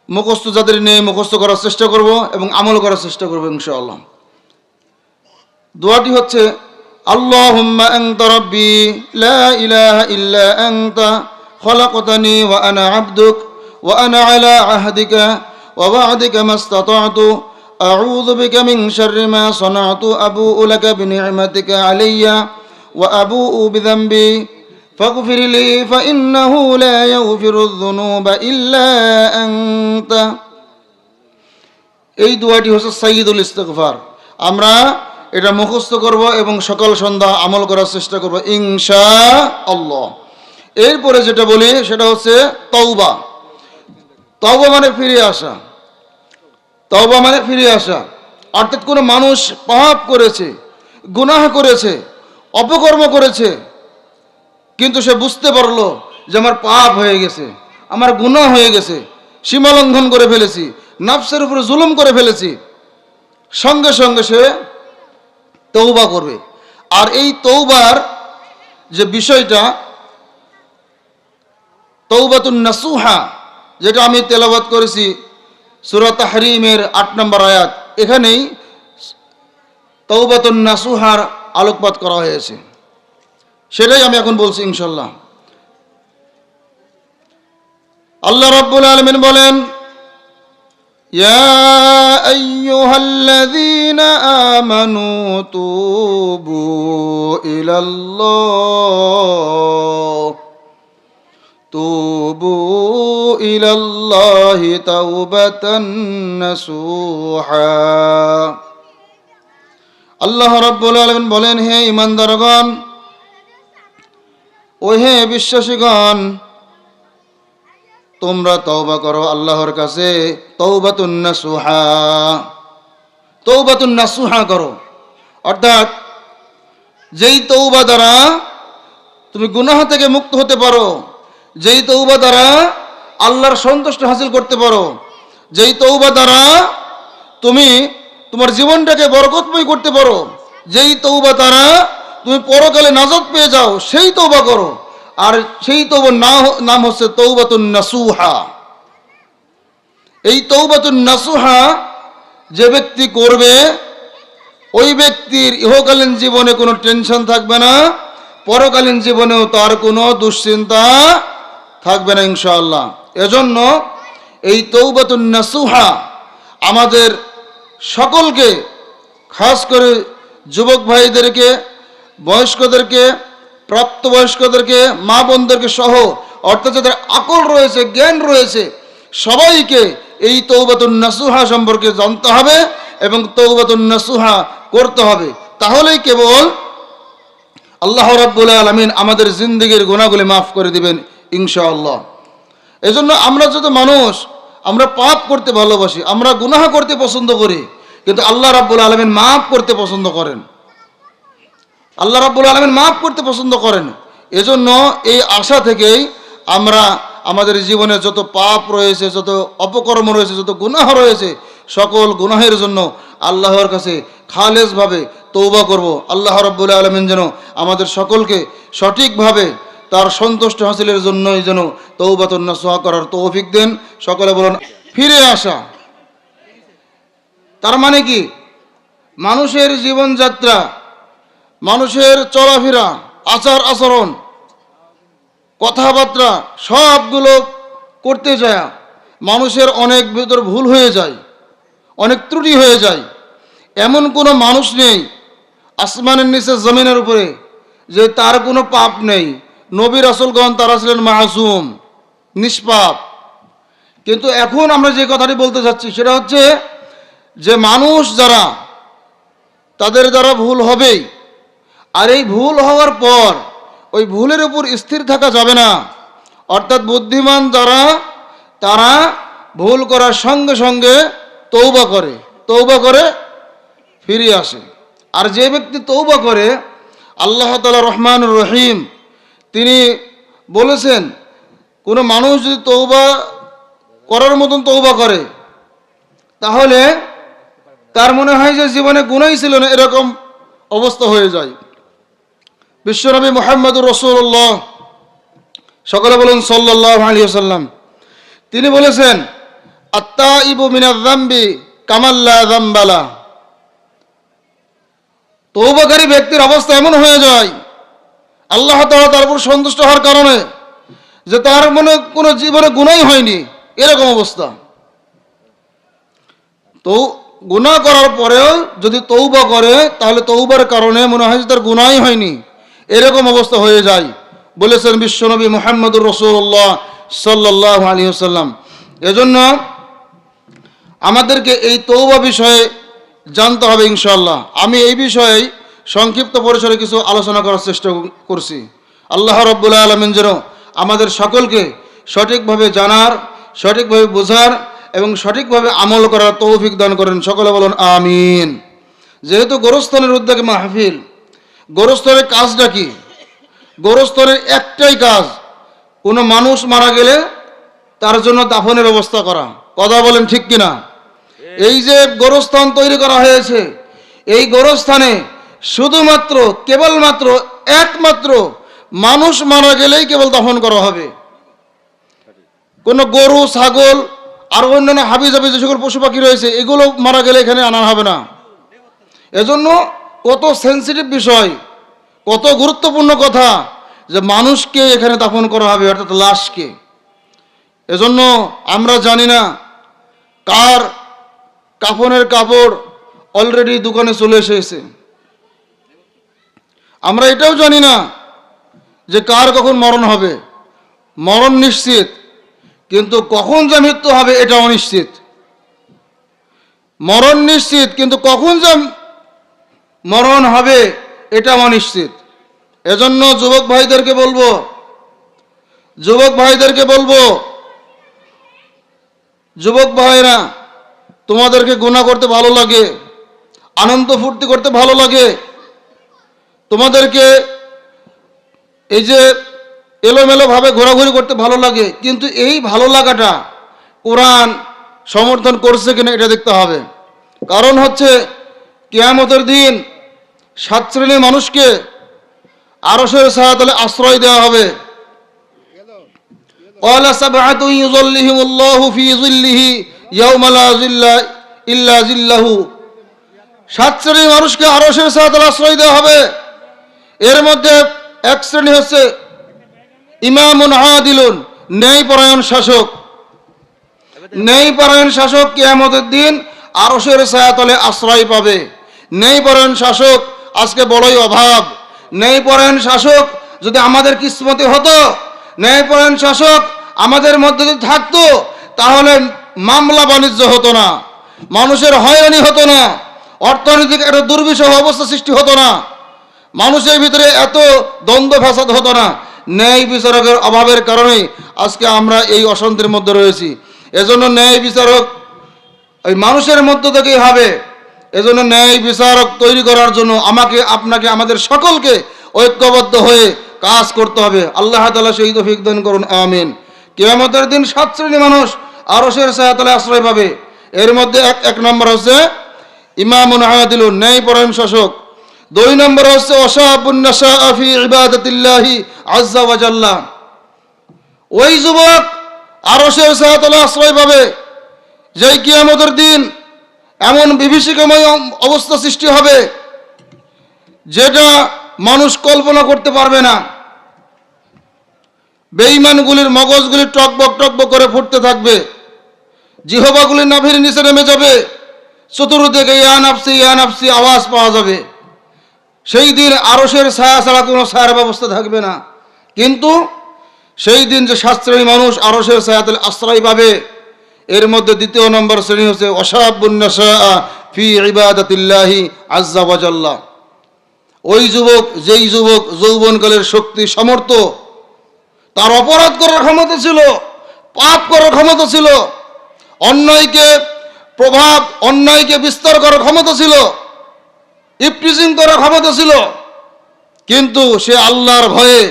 S1: মুখস্থ যাদের নিয়ে মুখস্থ করার চেষ্টা করব এবং আমল করার চেষ্টা করব ইনশাআল্লাহ। দোয়াটি হচ্ছে আল্লাহুম্মা আনতা রাব্বি লা ইলাহা ইল্লা আনতা খলাকতানি ওয়া আনা আবদুক ওয়া আনা আলা আহদিকা ওয়া ওয়া'দিকা মাস্তাতা'তু আউযু বিকা মিন শাররি মা সানা'তু আবু'ু লাকা বিনি'মাতিকা আলাইয়া ওয়া আবু'ু বিযামবি ফাগফির লি ফাইন্নাহু লা ইয়াগফিরুয যুনুবা ইল্লা আনতা। এই দোয়াটি হচ্ছে সাইয়্যিদুল ইস্তিগফার। আমরা এটা মুখস্থ করব এবং সকাল সন্ধ্যা আমল করার চেষ্টা করব ইনশাআল্লাহ। এরপরে যেটা বলি সেটা হচ্ছে তওবা। তওবা মানে ফিরে আসা। তওবা মানে ফিরে আসা, অর্থাৎ কোনো মানুষ পাপ করেছে, গুনাহ করেছে, অপকর্ম করেছে, কিন্তু সে বুঝতে পারলো যে আমার পাপ হয়ে গেছে, আমার গুনাহ হয়ে গেছে, সীমা লঙ্ঘন করে ফেলেছি, নফসের উপরে জুলুম করে ফেলেছি, সঙ্গে সঙ্গে সে তওবা করবে। আর এই তওবার যে বিষয়টা তওবাতুন নাসুহা, যেটা আমি তেলাওয়াত করেছি সূরা তাহরিমের ৮ নম্বর আয়াত, এখানেই তওবাতুন নাসুহার আলোকপাত করা হয়েছে। সেটাই আমি এখন বলছি ইনশাআল্লাহ। আল্লাহ রাব্বুল আলামিন বলেন, ইয়া আইয়ুহাল্লাযীনা আমানু তুবু ইলাল্লাহি তাওবাতান নাসুহা। আল্লাহ রাব্বুল আলামিন বলেন, হে ঈমানদারগণ, ও হে বিশ্বাসীগণ, তোমরা তওবা করো আল্লাহর কাছে তাওবাতুন নাসুহা। তাওবাতুন নাসুহা করো, অর্থাৎ যেই তওবা দ্বারা তুমি গুনাহ থেকে মুক্ত হতে পারো, যেই তওবা দ্বারা আল্লাহর সন্তুষ্টি হাসিল করতে পারো, যেই তওবা দ্বারা তুমি তোমার জীবনটাকে বরকতময় করতে পারো, যেই তওবা দ্বারা তুমি পরকালে নাজাত পেয়ে যাও, সেই তওবা করো। আর সেই তওবার নাম হচ্ছে তাওবাতুন নাসুহা। এই তাওবাতুন নাসুহা যে ব্যক্তি করবে, ওই ব্যক্তির ইহকালীন জীবনে কোনো টেনশন থাকবে না, পরকালীন জীবনেও তার কোনো দুশ্চিন্তা থাকবে না ইনশাআল্লাহ। এজন্য এই তাওবাতুন নাসুহা আমাদের সকলকে, খাস করে যুবক ভাইদেরকে, বয়স্কদেরকে, প্রাপ্তবয়স্কদেরকে, মা বোনদেরকে সহ, অর্থাৎ যাদের আকল রয়েছে, জ্ঞান রয়েছে, সবাইকে এই তাওবাতুন নাসুহা সম্পর্কে জানতে হবে এবং তাওবাতুন নাসুহা করতে হবে। তাহলেই কেবল আল্লাহ রাব্বুল আলামিন আমাদের জিন্দেগির গুনাহগুলি মাফ করে দিবেন ইনশাআল্লাহ। এজন্য আমরা যত মানুষ, আমরা পাপ করতে ভালোবাসি, আমরা গুনাহ করতে পছন্দ করি, কিন্তু আল্লাহ রাব্বুল আলামিন মাফ করতে পছন্দ করেন। আল্লাহ রাব্বুল আলামিন মাফ করতে পছন্দ করেন। এজন্য এই আশা থেকেই আমরা আমাদের জীবনে যত পাপ রয়েছে, যত অপকর্ম রয়েছে, যত গুনাহ রয়েছে, সকল গুনাহের জন্য আল্লাহর কাছে খালেসভাবে তওবা করব। আল্লাহ রাব্বুল আলামিন যেন আমাদের সকলকে সঠিকভাবে তার সন্তুষ্ট হাসিলের জন্যই যেন তওবাতুন নাসুহা করার তৌফিক দেন। সকলে বলুন ফিরে আসা। তার মানে কি? মানুষের জীবনযাত্রা, মানুষের চলাফেরা, আচার আচরণ, কথাবার্তা সবগুলো করতে যায় মানুষের অনেক ভিতর ভুল হয়ে যায়, অনেক ত্রুটি হয়ে যায়। এমন কোনো মানুষ নেই আসমানের নিচে জমিনের উপরে যে তার কোনো পাপ নেই। নবী রাসূলগণ তারা ছিলেন মাসুম, নিষ্পাপ। কিন্তু এখন আমরা যে কথাটি বলতে চাচ্ছি সেটা হচ্ছে যে মানুষ যারা, তাদের দ্বারা ভুল হবেই। আর এই ভুল হওয়ার পর ওই ভুলের উপর স্থির থাকা যাবে না। অর্থাৎ বুদ্ধিমান যারা, তারা ভুল করার সঙ্গে সঙ্গে তৌবা করে ফিরে আসে। আর যে ব্যক্তি তৌবা করে, আল্লাহ তাআলা রহমানুর রহিম, তিনি বলেছেন কোনো মানুষ যদি তৌবা করার মতন তৌবা করে তাহলে তার মনে হয় যে জীবনে গুনাহই ছিল না, এরকম অবস্থা হয়ে যায়। বিশ্বনবী মুহাম্মদুর রাসূলুল্লাহ, সকলে বলুন সাল্লাল্লাহু আলাইহি ওয়াসাল্লাম, তিনি বলেছেন আত্তাইবু মিনাজ যামবি কামাল্লা যামবালা। তওবাকারী ব্যক্তির অবস্থা এমন হয়ে যায় আল্লাহ তাআলা তার উপর সন্তুষ্ট হওয়ার কারণে যে তার মনে কোনো জীবনে গুনাহই হয়নি, এরকম অবস্থা। তো গুনাহ করার পরেও যদি তওবা করে তাহলে তওবার কারণে মনে হয় যে তার গুনাহই হয়নি, এরকম অবস্থা হয়ে যায়, বলেছেন বিশ্বনবী মুহাম্মদুর রাসূলুল্লাহ সাল্লাল্লাহু আলাইহি ওয়াসাল্লাম। এজন্য আমাদেরকে এই তওবা বিষয়ে জানতে হবে ইনশাআল্লাহ। আমি এই বিষয়ে সংক্ষিপ্ত পরিসরে কিছু আলোচনা করার চেষ্টা করছি। আল্লাহ রাব্বুল আলামিন যেন আমাদের সকলকে সঠিকভাবে জানার, সঠিকভাবে বোঝার এবং সঠিকভাবে আমল করার তৌফিক দান করেন। সকলে বলুন আমিন। যেহেতু গোরস্থানের উদ্যোগে মাহফিল, গোরস্থানের কাজটা কি? গোরস্থানের একটাই কাজ, কোনো মানুষ মারা গেলে তার জন্য দাফনের ব্যবস্থা করা। কথা বলেন ঠিক কিনা? এই যে গোরস্থান তৈরি করা হয়েছে, এই গোরস্থানে শুধুমাত্র কেবলমাত্র একমাত্র মানুষ মারা গেলেই কেবল দাফন করা হবে। কোনো গরু, ছাগল আর অন্যান্য হাবিজাবি যে সকল পশু পাখি রয়েছে এগুলো মারা গেলে এখানে আনা হবে না। এজন্য কত সেন্সিটিভ বিষয়, কত গুরুত্বপূর্ণ কথা যে মানুষকে এখানে দাফন করা হবে, অর্থাৎ লাশকে। এজন্য আমরা জানি না কার কাফনের কাপড় অলরেডি দোকানে চলে এসেছে। আমরা এটাও জানি না যে কার কখন মরণ হবে। মরণ নিশ্চিত, কিন্তু কখন যে মৃত্যু হবে এটা অনিশ্চিত। মরণ নিশ্চিত, কিন্তু কখন যে মরণ হবে এটা অনিশ্চিত। এজন্য যুবক ভাইদেরকে বলবো, যুবক ভাইরা, তোমাদেরকে গুনাহ করতে ভালো লাগে, আনন্দ ফুর্তি করতে ভালো লাগে, তোমাদেরকে এই যে এলোমেলো ভাবে ঘোরাঘুরি করতে ভালো লাগে, কিন্তু এই ভালো লাগাটা কোরআন সমর্থন করছে কিনা এটা দেখতে হবে। কারণ হচ্ছে কিয়ামতের দিন 7 শ্রেণীর মানুষকে আরশের ছায়াতলে আশ্রয় দেওয়া হবে। ক্বালা সাবআতু ইউযিল্লুহুমুল্লাহু ফি যিল্লিহি ইয়াওমা লা যিল্লা ইল্লা যিল্লাহু। 7 শ্রেণীর মানুষকে আরশের ছায়াতলে আশ্রয় দেওয়া হবে। এর মধ্যে এক শ্রেণী হচ্ছে ইমামুন আদিলুন, ন্যায়পরায়ণ শাসক। ন্যায়পরায়ণ শাসক কিয়ামতের দিন আরশের ছায়াতলে আশ্রয় পাবে। ন্যায়পরায়ণ শাসক আজকে বড়ই অভাব। ন্যায়পরায়ণ শাসক যদি আমাদের কিসমতে হতো, ন্যায়পরায়ণ শাসক আমাদের মধ্যে যদি থাকতো, তাহলে মামলা বাণিজ্য হতো না, মানুষের হয়রানি হতো না, অর্থনৈতিক একটা দুর্বিষহ অবস্থা সৃষ্টি হতো না, মানুষের ভিতরে এত দ্বন্দ্ব ফ্যাসাদ হতো না। ন্যায় বিচারকের অভাবের কারণে আজকে আমরা এই অশান্তির মধ্যে রয়েছি। এজন্য ন্যায় বিচারক ওই মানুষের মধ্য থেকেই হবে। এজন্য ন্যায় বিচারক তৈরি করার জন্য আমাকে, আপনাকে, আমাদের সকলকে ঐক্যবদ্ধ হয়ে কাজ করতে হবে। আল্লাহ তাআলা সেই তৌফিক দান করুন, আমিন। কিয়ামতের দিন 7 শ্রেণীর মানুষ আরশের ছায়াতলে আশ্রয় পাবে। এর মধ্যে এক নম্বর হচ্ছে ইমামুন আদিলুন, ন্যায়পরায়ণ শাসক। 2 নম্বর হচ্ছে ওয়াশাবুন নাশাআ ফি ইবাদাতিল্লাহি আযজা ওয়া জাল্লা। ওই যুবক আরশের ছায়াতলে আশ্রয় পাবে যেই কিয়ামতের দিন এমন বিভীষিকাময় অবস্থা সৃষ্টি হবে যেটা মানুষ কল্পনা করতে পারবে না। বেঈমানগুলির মগজগুলি টকবক টকবক করে ফুটতে থাকবে, জিহ্বাগুলি নাভির নিচে নেমে যাবে, চতুর্দিকে ইয়া নাফসি আওয়াজ পাওয়া যাবে। সেই দিন আরশের ছায়া ছাড়া কোনো ছায়ার ব্যবস্থা থাকবে না। কিন্তু সেই দিন যে সাশ্রয়ী মানুষ আরশের ছায়াতে আশ্রয় পাবে, এর মধ্যে দ্বিতীয় নম্বর শ্রেণী হচ্ছে ওয়াশাবুন নাশা ফি ইবাদাতিল্লাহি আযজা ওয়া জাল্লা। ওই যুবক, যেই যুবক যৌবনকালের শক্তি সামর্থ্য, তার অপরাধ করার ক্ষমতা ছিল, পাপ করার ক্ষমতা ছিল, অন্যায়কে বিস্তার করার ক্ষমতা ছিল, ইফটিজিং করার ক্ষমতা ছিল, কিন্তু সে আল্লাহর ভয়ে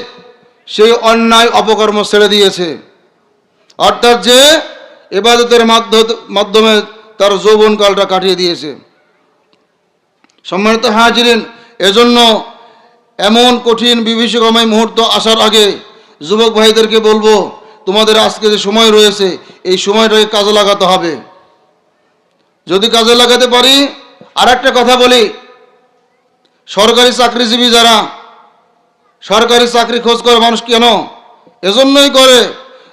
S1: সেই অন্যায় অপকর্ম ছেড়ে দিয়েছে। অর্থাৎ যে ইবাদতের মাধ্যমে তার যৌবনকালটা কাটিয়ে দিয়েছে। সম্মানিত হাজিরিন, এজন্য এমন কঠিন বিভীষিকাময় মুহূর্ত আসার আগে যুবক ভাইদেরকে বলবো, তোমাদের আজকে যে সময় রয়েছে এই সময়টাকে কাজে লাগাতে হবে। যদি কাজে লাগাতে পারি, আর একটা কথা বলি, সরকারি চাকরিজীবী যারা সরকারি চাকরি খোঁজ করে মানুষ কেন? এজন্যই করে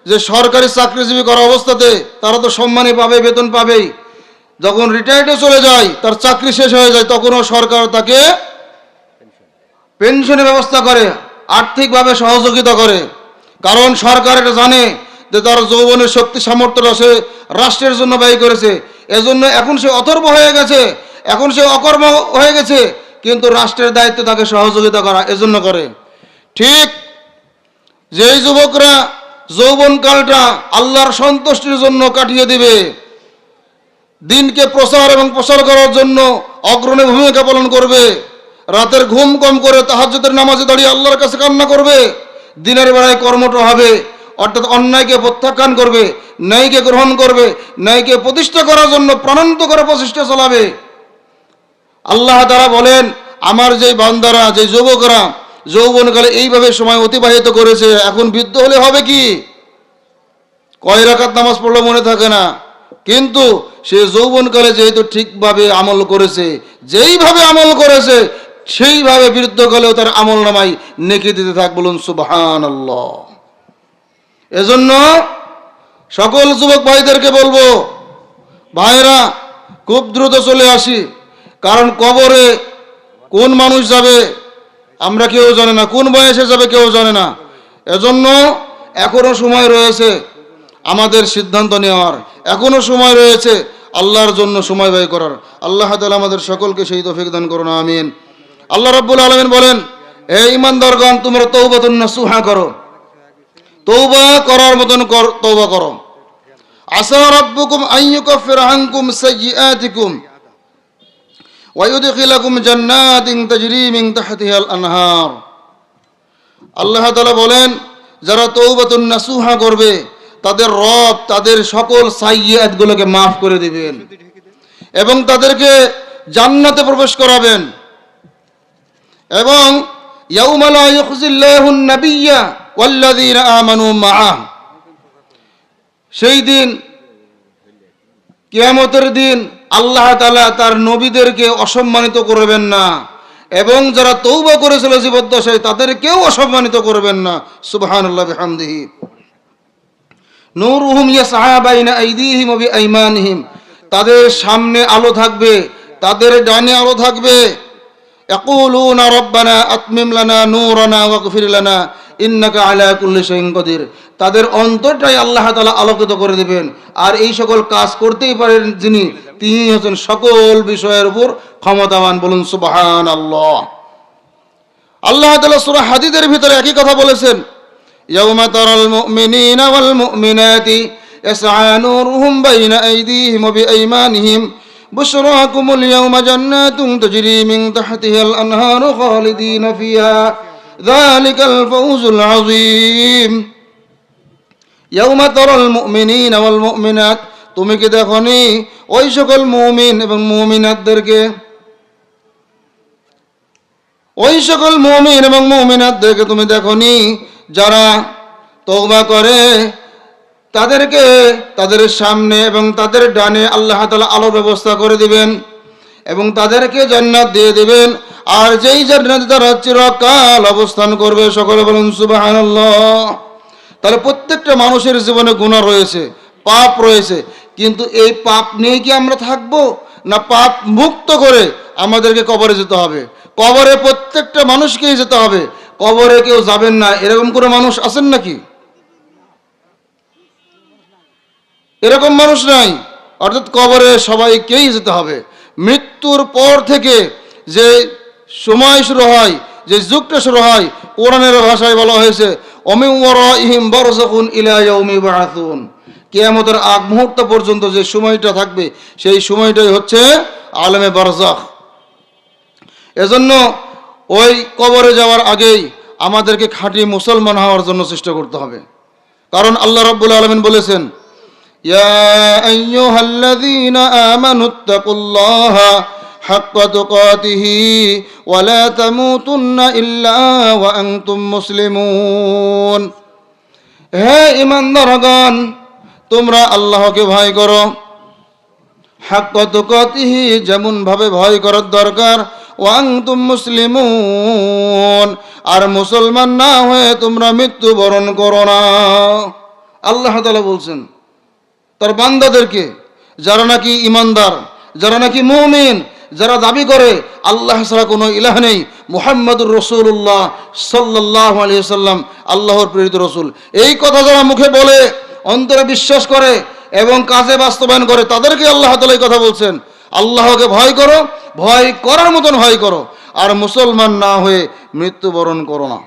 S1: যে সরকারি চাকরিজীবী করা অবস্থাতে তারা তো সম্মানই পাবে, বেতন পাবেই। যখন রিটায়ার্ডে চলে যায়, তার চাকরি শেষ হয়ে যায়, তখনও সরকার তাকে পেনশনের ব্যবস্থা করে, আর্থিকভাবে সহযোগিতা করে। কারণ সরকার এটা জানে যে তার যৌবনের শক্তি সামর্থ্যটা সে রাষ্ট্রের জন্য ব্যয় করেছে। এজন্য এখন সে অথর্ব হয়ে গেছে, এখন সে অকর্ম হয়ে গেছে, কিন্তু রাষ্ট্রের দায়িত্ব তাকে সহযোগিতা করা, এজন্য করে। ঠিক যেই যুবকরা যৌবনকালটা আল্লাহর সন্তুষ্টির জন্য কাটিয়ে দিবে, দিনকে প্রচার এবং প্রসার করার জন্য অগ্রণী ভূমিকা পালন করবে, রাতের ঘুম কম করে তাহাজ্জুদের নামাজে দাঁড়িয়ে আল্লাহর কাছে কান্না করবে, দিনের বেলায় কর্মঠ হবে, অর্থাৎ অন্যায়কে প্রত্যাখ্যান করবে, ন্যায়কে গ্রহণ করবে, ন্যায়কে প্রতিষ্ঠা করার জন্য প্রাণান্তকর প্রচেষ্টা চালাবে। আল্লাহ তাআলা বলেন, আমার যে বান্দারা, যে যুবকরা যৌবনকালে এইভাবে সময় অতিবাহিত করেছে, এখন বৃদ্ধ হলে হবে কি? কয় রাকাত নামাজ পড়লে মনে থাকে না, কিন্তু সে যৌবনকালে যেহেতু ঠিকভাবে আমল করেছে, যেইভাবে আমল করেছে, সেইভাবে বৃদ্ধকালেও তার আমল নামাই নেকি দিতে থাক। বলুন সুবহানাল্লাহ। এজন্য সকল যুবক ভাইদেরকে বলবো, ভাইরা খুব দ্রুত চলে আসি, কারণ কবরে কোন মানুষ যাবে আমরা কেউ জানে না, কোন বয়সে যাবে কেউ জানে না। এজন্য এখনো সময় রয়েছে আমাদের সিদ্ধান্ত নেওয়ার, এখনো সময় রয়েছে আল্লাহর জন্য সময় ব্যয় করার। আল্লাহ তাআলা আমাদের সকলকে সেই তৌফিক দান করুন, আমিন। আল্লাহ রাব্বুল আলামিন বলেন, হে ঈমানদারগণ, তোমরা তওবাতুন নাসুহা করো, তওবা করার মতন তওবা করো। আসা রাব্বুকুম আন ইউকাফিরা আনকুম সাইয়্যাতিকুম ওয়া ইউদখিলাকুম জান্নাতিন তাজরি মিন তাহতিহাল আনহার। আল্লাহ তাআলা বলেন, যারা তওবাতুন নাসুহা করবে তাদের রব তাদের সকল সাইয়্যাতগুলোকে মাফ করে দিবেন এবং তাদেরকে জান্নাতে প্রবেশ করাবেন। এবং ইয়াউমা লা ইউখজিল্লাহুন নাবিয়্যা ওয়াল্লাযীনা আমানু মাআহ, সেই দিন কিয়ামতের দিন আল্লাহ তাআলা তার নবীদেরকে অসম্মানিত করবেন না, এবং যারা তওবা করেছিল জীবদ্দশায় তাদেরকেও অসম্মানিত করবেন না। সুবহানাল্লাহি ওয়া বিহামদিহি। নূরুহুম ইয়াসআ বাইনা আইদিহিম ওয়া বিআইমানিহিম, তাদের সামনে আলো থাকবে, তাদের ডানে আলো থাকবে। ইয়াকুলুনা রাব্বানা আতমিম লানা নূরানা ওয়াগফির লানা ইন্নাকা আলা কুল্লি শাইইন কাদির। তাদের অন্তরটাই আল্লাহ তাআলা আলোকিত করে দিবেন। আর এই সকল কাজ করতেই পারেন যিনি, তিনি হচ্ছেন সকল বিষয়ের উপর ক্ষমতাবান। বলুন সুবহানাল্লাহ। আল্লাহ তাআলা সূরা হাদীদের ভিতরে একই কথা বলেছেন, ইয়াউমা তারাল মুমিনিনা ওয়াল মুমিনাতি ইয়াসআ নূরুহুম বাইনা আইদিহিম ওয়া বিআইমানিহিম বুশরাকুমুল ইয়াওমা জান্নাতুন তাজরি মিন তাহতিহাল আনহারু খালিদিনা ফিহা যালিকাল ফাওজুল আযীম। ইয়াউমা তারাল মুমিনিনা ওয়াল মুমিনাত, তুমি কি দেখোনি ওই সকল মুমিন এবং মুমিনাতদেরকে, ওই সকল মুমিন এবং মুমিনাতদেরকে তুমি দেখোনি যারা তওবা করে, তাদেরকে তাদের সামনে এবং তাদের ডানে আল্লাহ তাআলা আলো ব্যবস্থা করে দিবেন এবং তাদেরকে জান্নাত দিয়ে দিবেন। আর যেই জান্নাতে তারা চিরকাল অবস্থান করবে। সকলে বলুন সুবহানাল্লাহ। তাহলে প্রত্যেকটা মানুষের জীবনে গুনাহ রয়েছে, পাপ রয়েছে, কিন্তু এই পাপ নিয়ে কি আমরা থাকবো না পাপ মুক্ত করে আমাদেরকে কবরে যেতে হবে? কবরে প্রত্যেকটা মানুষকেই যেতে হবে, কবরে কেউ যাবেন না এরকম কোনো মানুষ আছেন নাকি? এরকম মানুষ নাই। অর্থাৎ কবরে সবাইকেই যেতে হবে। মৃত্যুর পর থেকে যে সময় শুরু হয়, যে যুগটা শুরু হয়, কোরআনের ভাষায় বলা হয়েছে ওমিন ওয়ারাইহিম বারযাখুন ইলা ইয়াউমি ইউবআসুন। কিয়ামতের আগ মুহূর্ত পর্যন্ত যে সময়টা থাকবে সেই সময়টাই হচ্ছে আলেমে বারযাখ। এজন্য ওই কবরে যাওয়ার আগেই আমাদেরকে খাঁটি মুসলমান হওয়ার জন্য চেষ্টা করতে হবে। কারণ আল্লাহ রাব্বুল আলামিন বলেছেন, ইয়া আইয়ুহাল্লাযীনা আমানুত্তাকুল্লাহা হাক্কা তুকাতিহি ওয়া লা তামুতুন্না ইল্লা ওয়া আনতুম মুসলিমুন। হে ঈমানদারগণ, তোমরা আল্লাহকে ভয় করো, হাক্কা তুকাতিহি, যেমন ভাবে ভয় করার দরকার, ওয়া আনতুম মুসলিমুন, আর মুসলমান না হয়ে তোমরা মৃত্যুবরণ করো না। আল্লাহ তাআলা বলছেন তার বান্দাদেরকে, যারা নাকি ইমানদার, যারা নাকি মুমিন, যারা দাবি করে আল্লাহ ছাড়া কোনো ইলাহ নেই, মুহাম্মদুর রাসূলুল্লাহ সাল্লাল্লাহু আলাইহি ওয়াসাল্লাম আল্লাহর প্রেরিত রাসূল, এই কথা যারা মুখে বলে, অন্তরে বিশ্বাস করে এবং কাজে বাস্তবায়ন করে, তাদেরকে আল্লাহ তাআলা এই কথা বলছেন, আল্লাহকে ভয় করো, ভয় করার মতন ভয় করো, আর মুসলমান না হয়ে মৃত্যুবরণ করো না।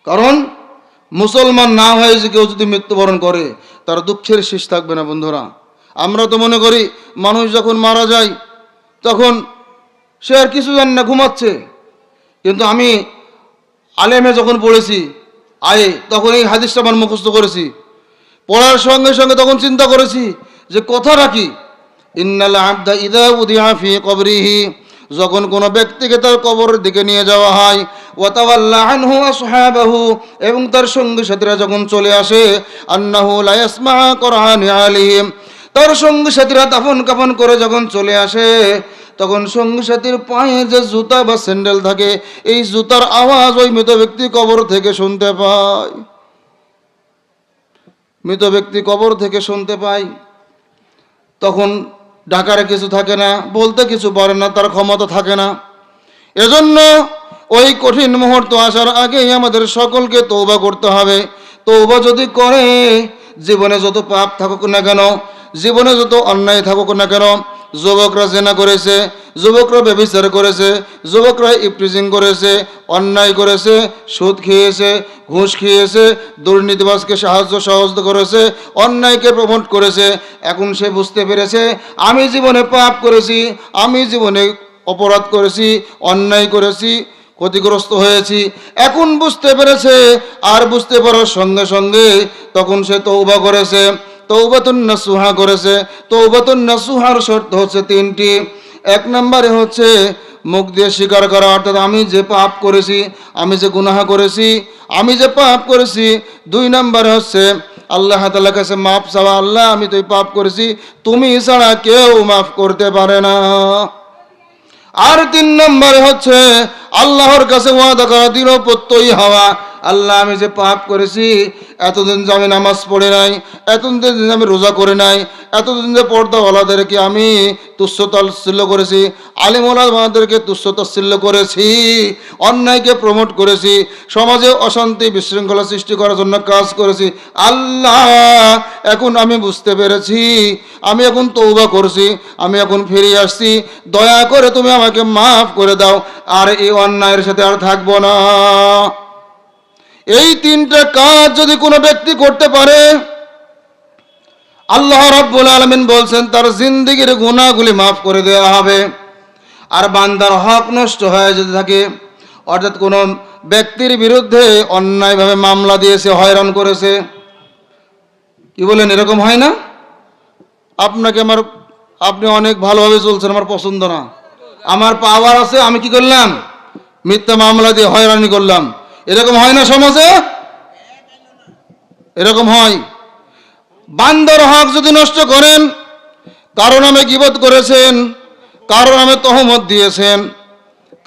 S1: কারণ মুসলমান না হয়ে যে কেউ যদি মৃত্যুবরণ করে তার দুঃখের শেষ থাকবে না। বন্ধুরা, আমরা তো মনে করি মানুষ যখন মারা যায় তখন সে আর কিছু জানে না, ঘুমাচ্ছে। কিন্তু আমি আলেমে যখন পড়েছি তখন এই হাদিসটা আমার মুখস্থ করেছি, পড়ার সঙ্গে সঙ্গে তখন চিন্তা করেছি যে কথাটা কি, ইন্নাল আবদা ইযা উদিআ ফি কবরিহি, যখন কোনো ব্যক্তিকে তার কবরের দিকে নিয়ে যাওয়া হয়, ওয়া তাওয়াল্লা আনহু আসহাবাহু, এবং তার সঙ্গী সাথীরা যখন চলে আসে, আন্নাহু লা ইয়াসমা কুরআনি আলাইহিম, তার সঙ্গী সাথীরা দাফন কাফন করে যখন চলে আসে, তখন সঙ্গী সাথীর পায়ে যে জুতা বা স্যান্ডেল থাকে, এই জুতার আওয়াজ ওই মৃত ব্যক্তি কবর থেকে শুনতে পায়। মৃত ব্যক্তি কবর থেকে শুনতে পায়, তখন ডাকার কিছু থাকে না, বলতে কিছু পারে না, তার ক্ষমতা থাকে না। এজন্য ওই কঠিন মুহূর্ত আসার আগেই আমাদের সকলকে তওবা করতে হবে। তওবা যদি করে, জীবনে যত পাপ থাকুক না কেন, জীবনে যত অন্যায় থাকুক না কেন, যুবকরা জেনা করেছে, যুবকরা ব্যভিচার করেছে, যুবকরা ইফটিজিং করেছে, অন্যায় করেছে, সুদ খেয়েছে, ঘুষ খেয়েছে, দুর্নীতিবাজকে সাহায্য সহযোগিতা করেছে, অন্যায়কে প্রমোট করেছে, এখন সে বুঝতে পেরেছে আমি জীবনে পাপ করেছি, আমি জীবনে অপরাধ করেছি, অন্যায় করেছি, ক্ষতিগ্রস্ত হয়েছি, এখন বুঝতে পেরেছে। আর বুঝতে পারার সঙ্গে সঙ্গে তখন সে তওবা করেছে, তওবাতুন নাসুহা করেছে। তওবাতুন নাসুহার শর্ত হচ্ছে তিনটি। এক নম্বরে হচ্ছে মুখ দিয়ে স্বীকার করা, অর্থাৎ আমি যে পাপ করেছি, আমি যে গুনাহ করেছি, আমি যে পাপ করেছি। দুই নম্বরে হচ্ছে আল্লাহ তাআলার কাছে মাফ চাওয়া, আল্লাহ আমি তো এই পাপ করেছি, তুমি ছাড়া কেউ মাফ করতে পারে না। আর তিন নম্বরে হচ্ছে আল্লাহর কাছে ওয়াদা করা, দৃঢ় প্রত্যয়ী হওয়া, আল্লাহ আমি যে পাপ করেছি, এতদিন যে আমি নামাজ পড়ি নাই, এতদিন যে আমি রোজা করে নাই, এতদিন যে পর্দাওয়ালাদেরকে আমি তুচ্ছ তাচ্ছিল্য করেছি, আলিম ওলামাদেরকে তুচ্ছ তাচ্ছিল্য করেছি, অন্যায়কে প্রমোট করেছি, সমাজে অশান্তি বিশৃঙ্খলা সৃষ্টি করার জন্য কাজ করেছি, আল্লাহ এখন আমি বুঝতে পেরেছি, আমি এখন তওবা করছি, আমি এখন ফিরে আসছি, দয়া করে তুমি আমাকে মাফ করে দাও, আর এই অন্যায়ের সাথে আর থাকবো না। এই তিনটা কাজ যদি কোনো ব্যক্তি করতে পারে, আল্লাহ রাব্বুল আলামিন বলছেন তার জিন্দেগীর গুনাহগুলি মাফ করে দেওয়া হবে। আর বান্দার হক নষ্ট হয়ে যেতে থাকে, অর্থাৎ কোনো ব্যক্তির বিরুদ্ধে অন্যায়ভাবে মামলা দিয়েছে, হয়রান করেছে, কি বলেন এরকম হয় না? আপনি অনেক ভালোভাবে চলছেন, আমার পছন্দ না, আমার পাওয়ার আছে, আমি কি করলাম, মিথ্যা মামলা দিয়ে হয়রানি করলাম, এরকম হয় না সমাজে? এরকম হয়। বান্দার হক যদি নষ্ট করেন, কারো নামে গীবত করেছেন, কারো নামে তহমত দিয়েছেন,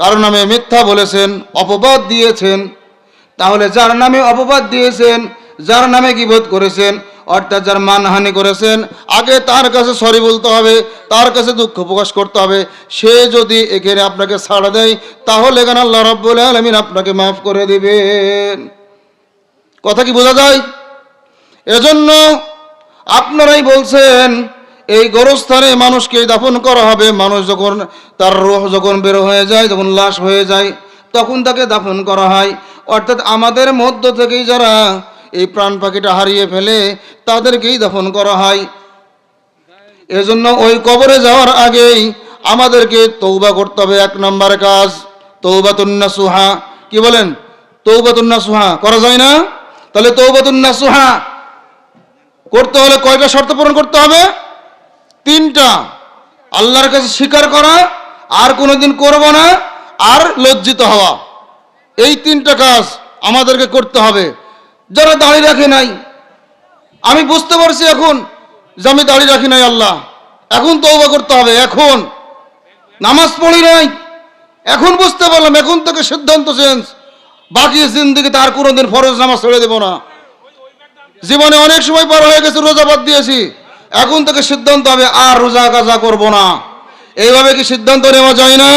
S1: কারো নামে মিথ্যা বলেছেন, অপবাদ দিয়েছেন, তাহলে যার নামে অপবাদ দিয়েছেন, যার নামে গীবত করেছেন, অর্থাৎ যার মানহানি করেছেন আগে তার কাছে সরি বলতে হবে, তার কাছে দুঃখ প্রকাশ করতে হবে। সে যদি এখানে আপনাকে ছাড়া দেয় তাহলে এখানে আল্লাহ রাব্বুল আলামিন আপনাকে মাফ করে দিবেন। কথা কি বোঝা যায়? এজন্য আপনারাই বলছেন এই গোরস্থানে মানুষকে দাফন করা হবে। মানুষ যখন তার রূহ যখন বের হয়ে যায়, যখন লাশ হয়ে যায়, তখন তাকে দাফন করা হয়। অর্থাৎ আমাদের মধ্য থেকেই যারা এই প্রাণ পাখিটা হারিয়ে ফেলে তাদেরকেই দাফন করা হয়। এজন্য ওই কবরে যাওয়ার আগেই আমাদেরকে তওবা করতে হবে। 1 নম্বর কাজ তওবাতুন নাসুহা। কি বলেন? তওবাতুন নাসুহা করা যায় না? তাহলে তওবাতুন নাসুহা করতে হলে কয়টা শর্ত পূরণ করতে হবে? 3টা। আল্লাহর কাছে স্বীকার করা, আর কোনোদিন করব না, আর লজ্জিত হওয়া। এই 3টা কাজ আমাদেরকে করতে হবে। যারা দাড়ি রাখে নাই, আমি বুঝতে পারছি এখন যে আমি দাড়ি রাখি নাই, আল্লাহ এখন তওবা করতে হবে। এখন নামাজ পড়ি নাই, এখন বুঝতে পারলাম, এখন থেকে সিদ্ধান্ত চেঞ্জ, বাকি জিন্দেগি তার কোনোদিন ফরজ নামাজ ছেড়ে দেব না। জীবনে অনেক সময় পার হয়ে গেছে, রোজা বাদ দিয়েছি, এখন থেকে সিদ্ধান্ত হবে আর রোজা কাজা করব না। এইভাবে কি সিদ্ধান্ত নেওয়া যায় না?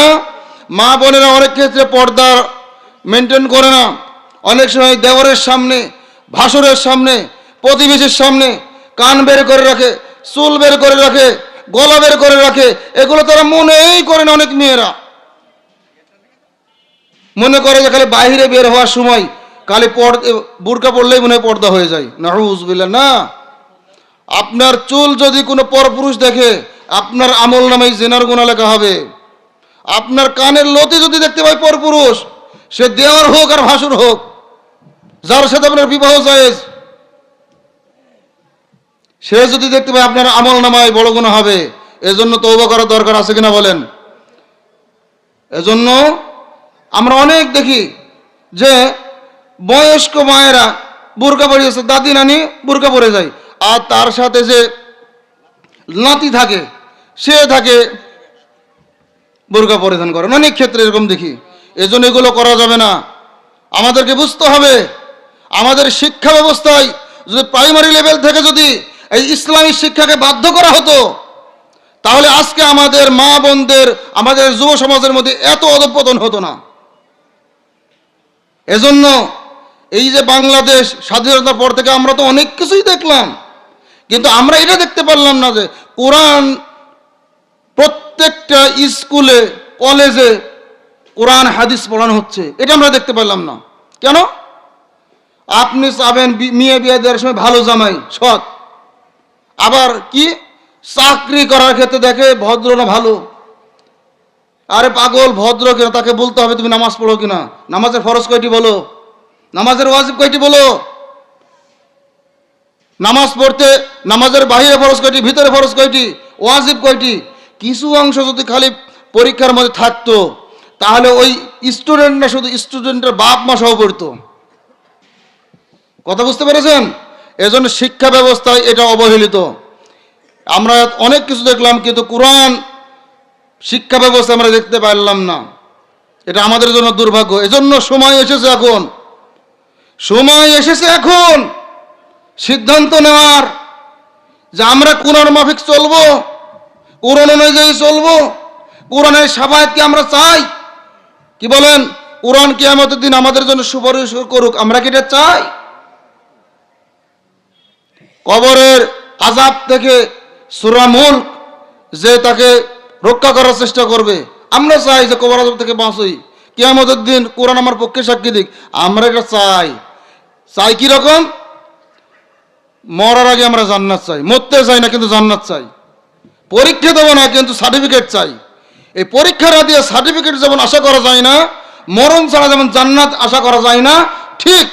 S1: মা বোনেরা অনেক ক্ষেত্রে পর্দা মেনটেন করে না। অনেক সময় দেওরের সামনে, ভাসুরের সামনে, প্রতিবেশীর সামনে কান বের করে রাখে, চুল বের করে রাখে, গলা বের করে রাখে। এগুলো তারা মনেই করে না। অনেক মেয়েরা মনে করে যে খালি বাইরে বের হওয়ার সময় খালি বুরকা পড়লেই মনে হয় পর্দা হয়ে যায়। নাউযুবিল্লাহ। না, আপনার চুল যদি কোনো পরপুরুষ দেখে আপনার আমল নামায় জিনার গুনাহ লেখা হবে। আপনার কানের লতি যদি দেখতে পায় পরপুরুষ, সে দেওয়ার হোক আর ভাসুর হোক, যার সাথে আপনার বিবাহ জায়েজ, সে যদি দেখতে পায় আপনার আমল নামায় বড় গুনাহ হবে। এজন্য তওবা করার দরকার আছে কিনা বলেন? এজন্য আমরা অনেক দেখি যে বয়স্ক মায়েরা বুরকা পরিয়েছে, দাদি নানি বুরকা পরে যায়, আর তার সাথে যে নাতি থাকে সে থাকে বুরকা পরিধান করে। অনেক ক্ষেত্রে এরকম দেখি। এজন্য এগুলো করা যাবে না। আমাদেরকে বুঝতে হবে আমাদের শিক্ষা ব্যবস্থায় যদি প্রাইমারি লেভেল থেকে যদি এই ইসলামী শিক্ষাকে বাধ্য করা হতো, তাহলে আজকে আমাদের মা বোনদের, আমাদের যুব সমাজের মধ্যে এত অধঃপতন হতো না। এজন্য এই যে বাংলাদেশ স্বাধীনতার পর থেকে আমরা তো অনেক কিছুই দেখলাম, কিন্তু আমরা এটা দেখতে পারলাম না যে কোরআন প্রত্যেকটা স্কুলে কলেজে কোরআন হাদিস পড়ানো হচ্ছে। এটা আমরা দেখতে পারলাম না। কেন? আপনি চাবেন মেয়ে বিয়ে দেওয়ার সময় ভালো জামাই, সৎ, আবার কি চাকরি করার ক্ষেত্রে দেখে ভদ্র না ভালো। আরে পাগল, ভদ্র কিনা তাকে বলতে হবে তুমি নামাজ পড়ো কিনা, নামাজের ফরজ কয়টি বলো, নামাজের ওয়াজিব কয়টি বলো, নামাজ পড়তে নামাজের বাইরে ফরজ কয়টি, ভিতরে ফরজ কয়টি, ওয়াজিব কয়টি। কিছু অংশ যদি খালি পরীক্ষার মধ্যে থাকতো তাহলে ওই স্টুডেন্ট না, শুধু স্টুডেন্টের বাপ মা সহ পড়তো। কথা বুঝতে পেরেছেন? এজন্য শিক্ষা ব্যবস্থায় এটা অবহেলিত। আমরা অনেক কিছু দেখলাম, কিন্তু কোরআন শিক্ষা ব্যবস্থা আমরা দেখতে পারলাম না। এটা আমাদের জন্য দুর্ভাগ্য। এজন্য সময় এসেছে এখন, সময় এসেছে এখন সিদ্ধান্ত নেওয়ার যে আমরা কোরআন মাফিক চলবো, কোরআন অনুযায়ী চলবো। কোরআনের শাফায়াত কি আমরা চাই? কি বলেন? কোরআন কিয়ামতের দিন আমাদের জন্য সুপারিশ করুক, আমরা কি এটা চাই? কবরের আযাব থেকে সূরা মুলক যে তাকে রক্ষা করার চেষ্টা করবে, আমরা চাই যে কবর আযাব থেকে বাঁচি, কিয়ামতের দিন কোরআন আমার পক্ষে সাক্ষী দিক, আমরা এটা চাই। চাই কি রকম? মরার আগে আমরা জান্নাত চাই, মরতে চাই না কিন্তু জান্নাত চাই। পরীক্ষা দেবো না কিন্তু সার্টিফিকেট চাই। এই পরীক্ষাটা দিয়ে সার্টিফিকেট যেমন আশা করা যায় না, মরণ ছাড়া যেমন জান্নাত আশা করা যায় না, ঠিক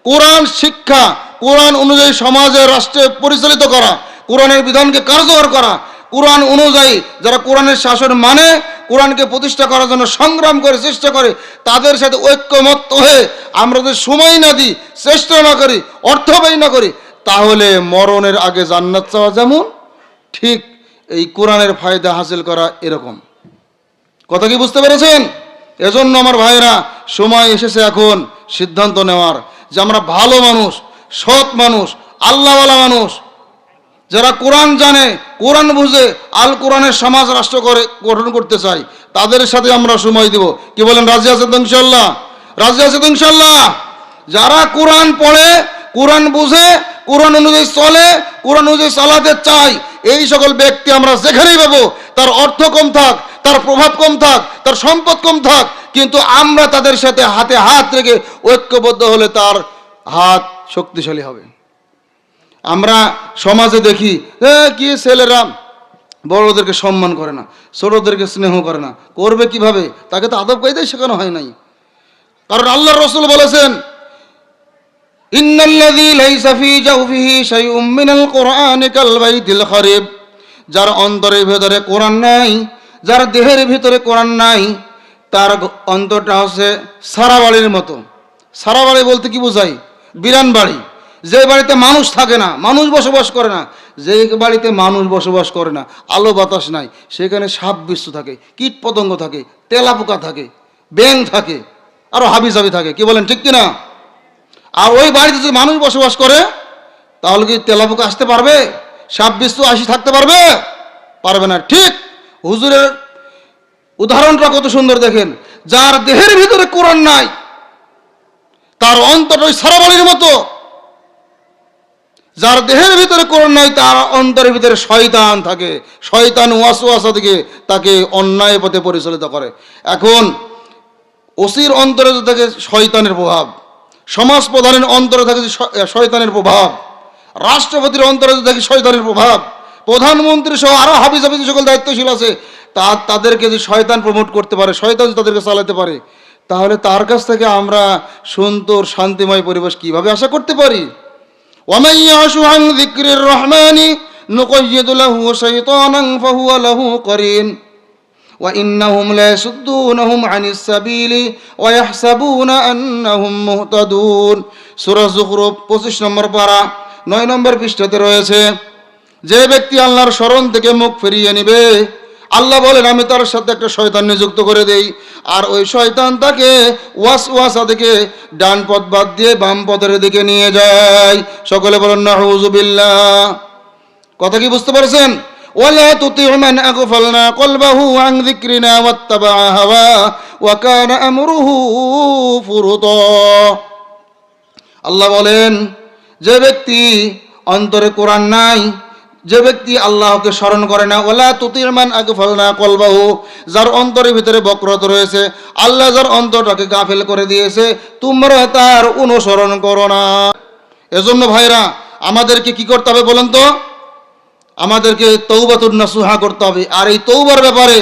S1: কোরআন শিক্ষা, কোরআন অনুযায়ী সমাজে রাষ্ট্রে পরিচালিত করা, কোরআনের বিধানকে কার্যকর করা, কোরআন অনুযায়ী যারা কোরআনের শাসন মানে, কোরআনকে প্রতিষ্ঠা করার জন্য সংগ্রাম করে চেষ্টা করে, তাদের সাথে ঐক্যমত্য হয়ে আমরা যদি সময় না দিই, চেষ্টা না করি, অর্থ ব্যয় না করি, তাহলে মরণের আগে জান্নাত চাওয়া যেমন, ঠিক এই কোরআনের ফায়দা হাসিল করা এরকম। কথা কি বুঝতে পেরেছেন? এজন্য আমার ভাইরা, সময় এসেছে এখন সিদ্ধান্ত নেওয়ার যে আমরা ভালো মানুষ, সৎ মানুষ, আল্লাহওয়ালা মানুষ, যারা কোরআন জানে, কোরআন বুঝে, আল কোরআনের সমাজ রাষ্ট্র গঠন করতে চাই, তাদের সাথে আমরা সময় দিব। কি বলেন, রাজি আছেন তো ইনশাল্লাহ? রাজি আছেন তো ইনশাল্লাহ? যারা কোরআন পড়ে, কোরআন বুঝে, কোরআন অনুযায়ী চলে, কোরআন অনুযায়ী চালাতে চাই, এই সকল ব্যক্তি আমরা যেখানেই পাবো, তার অর্থ কম থাক, তার প্রভাব কম থাক, তার সম্পদ কম থাক, কিন্তু আমরা তাদের সাথে হাতে হাত রেখে ঐক্যবদ্ধ হলে তার হাত শক্তিশালী হবে। আমরা সমাজে দেখি কি ছেলেরা বড়দেরকে সম্মান করে না, ছোটদেরকে স্নেহ করে না। করবে কিভাবে? তাকে তো আদব কায়দাই শেখানো হয় নাই। কারণ আল্লাহর রাসূল বলেছেন, ইন্নাল্লাযী লাইসা ফী জাওফিহি শাইউম মিনাল কুরআনি কাল বাইতিল খারিব। যার অন্তরের ভিতরে কোরআন নাই, যার দেহের ভিতরে কোরআন নাই, তার অন্তরটা হচ্ছে সারা বাড়ির মতো। সারা বাড়ি বলতে কি বোঝায়? বিরান বাড়ি। যে বাড়িতে মানুষ থাকে না, মানুষ বসবাস করে না, যে বাড়িতে মানুষ বসবাস করে না, আলো বাতাস নাই, সেখানে সাপ বিচ্ছু থাকে, কীট পতঙ্গ থাকে, তেলাপোকা থাকে, ব্যাঙ থাকে, আরো হাবিজাবি থাকে। কি বলেন, ঠিক কিনা? আর ওই বাড়িতে যদি মানুষ বসবাস করে, তাহলে কি তেলাপোকা আসতে পারবে? সাপ বিচ্ছু আসি থাকতে পারবে? পারবে না। ঠিক হুজুরের উদাহরণটা কত সুন্দর দেখেন। যার দেহের ভিতরে কোরআন নাই, তার অন্তর ওই সারা বাড়ির মতো। যার দেহের ভিতরে কোরআন নাই, তার অন্তরের ভিতরে শয়তান থাকে। শয়তান ওয়াসওয়াসা থেকে তাকে অন্যায় পথে পরিচালিত করে। এখন ওসির অন্তরে থাকে শয়তানের প্রভাব, সমাজ প্রধানের অন্তরে থাকে শয়তানের প্রভাব, রাষ্ট্রপতির অন্তরে থাকে শয়তানের প্রভাব, প্রধানমন্ত্রী সহ আরো হাবিজাবি যে সকল দায়িত্বশীল আছে, তাদেরকে যে শয়তান প্রমোট করতে পারে, শয়তান তাদেরকে চালাতে পারে, তাহলে তার কাছ থেকে আমরা সুন্দর শান্তিময় পরিবেশ কিভাবে আশা করতে পারি? ومن يعش عن ذكر الرحمن نقيض له شيطانا فهو له قرين وإنهم ليصدونهم عن السبيل ويحسبون أنهم مهتدون। সূরা যুখরুফ 25 নম্বর পারা 9 নম্বর পৃষ্ঠাতে রয়েছে, যে ব্যক্তি আল্লাহর স্মরণ থেকে মুখ ফিরিয়ে নেবে, আল্লাহ বলেন আমি তার সাথে একটা শয়তান নিযুক্ত করে দেই, আর ওই শয়তান তাকে ওয়াসওয়াসা থেকে ডান পথ বাদ দিয়ে বাম পথের দিকে নিয়ে যায়। সকলে বলেন নাউযুবিল্লাহ। কথা কি বুঝতে পারছেন? ওয়ালা তুতি মান আগফালনা কলবাহু আন যিকরিনা ওয়াত্তাবা হাওয়া ওয়া কানা আমরুহু ফুরুতা। আল্লাহ বলেন, যে ব্যক্তি অন্তরে কোরআন নাই, যে ব্যক্তি আল্লাহকে স্মরণ করে না, ওয়ালা তুতির মান আগফালনা কলবাহু, যার অন্তরের ভিতরে বক্রতা রয়েছে, আল্লাহ যার অন্তরটাকে গাফেল করে দিয়েছে, তোমরা তার অনুসরণ করো না। এজন্য ভাইরা, আমাদেরকে কি করতে হবে বলেন তো? আমাদেরকে তওবাতুন নাসুহা করতে হবে। আর এই তওবার ব্যাপারে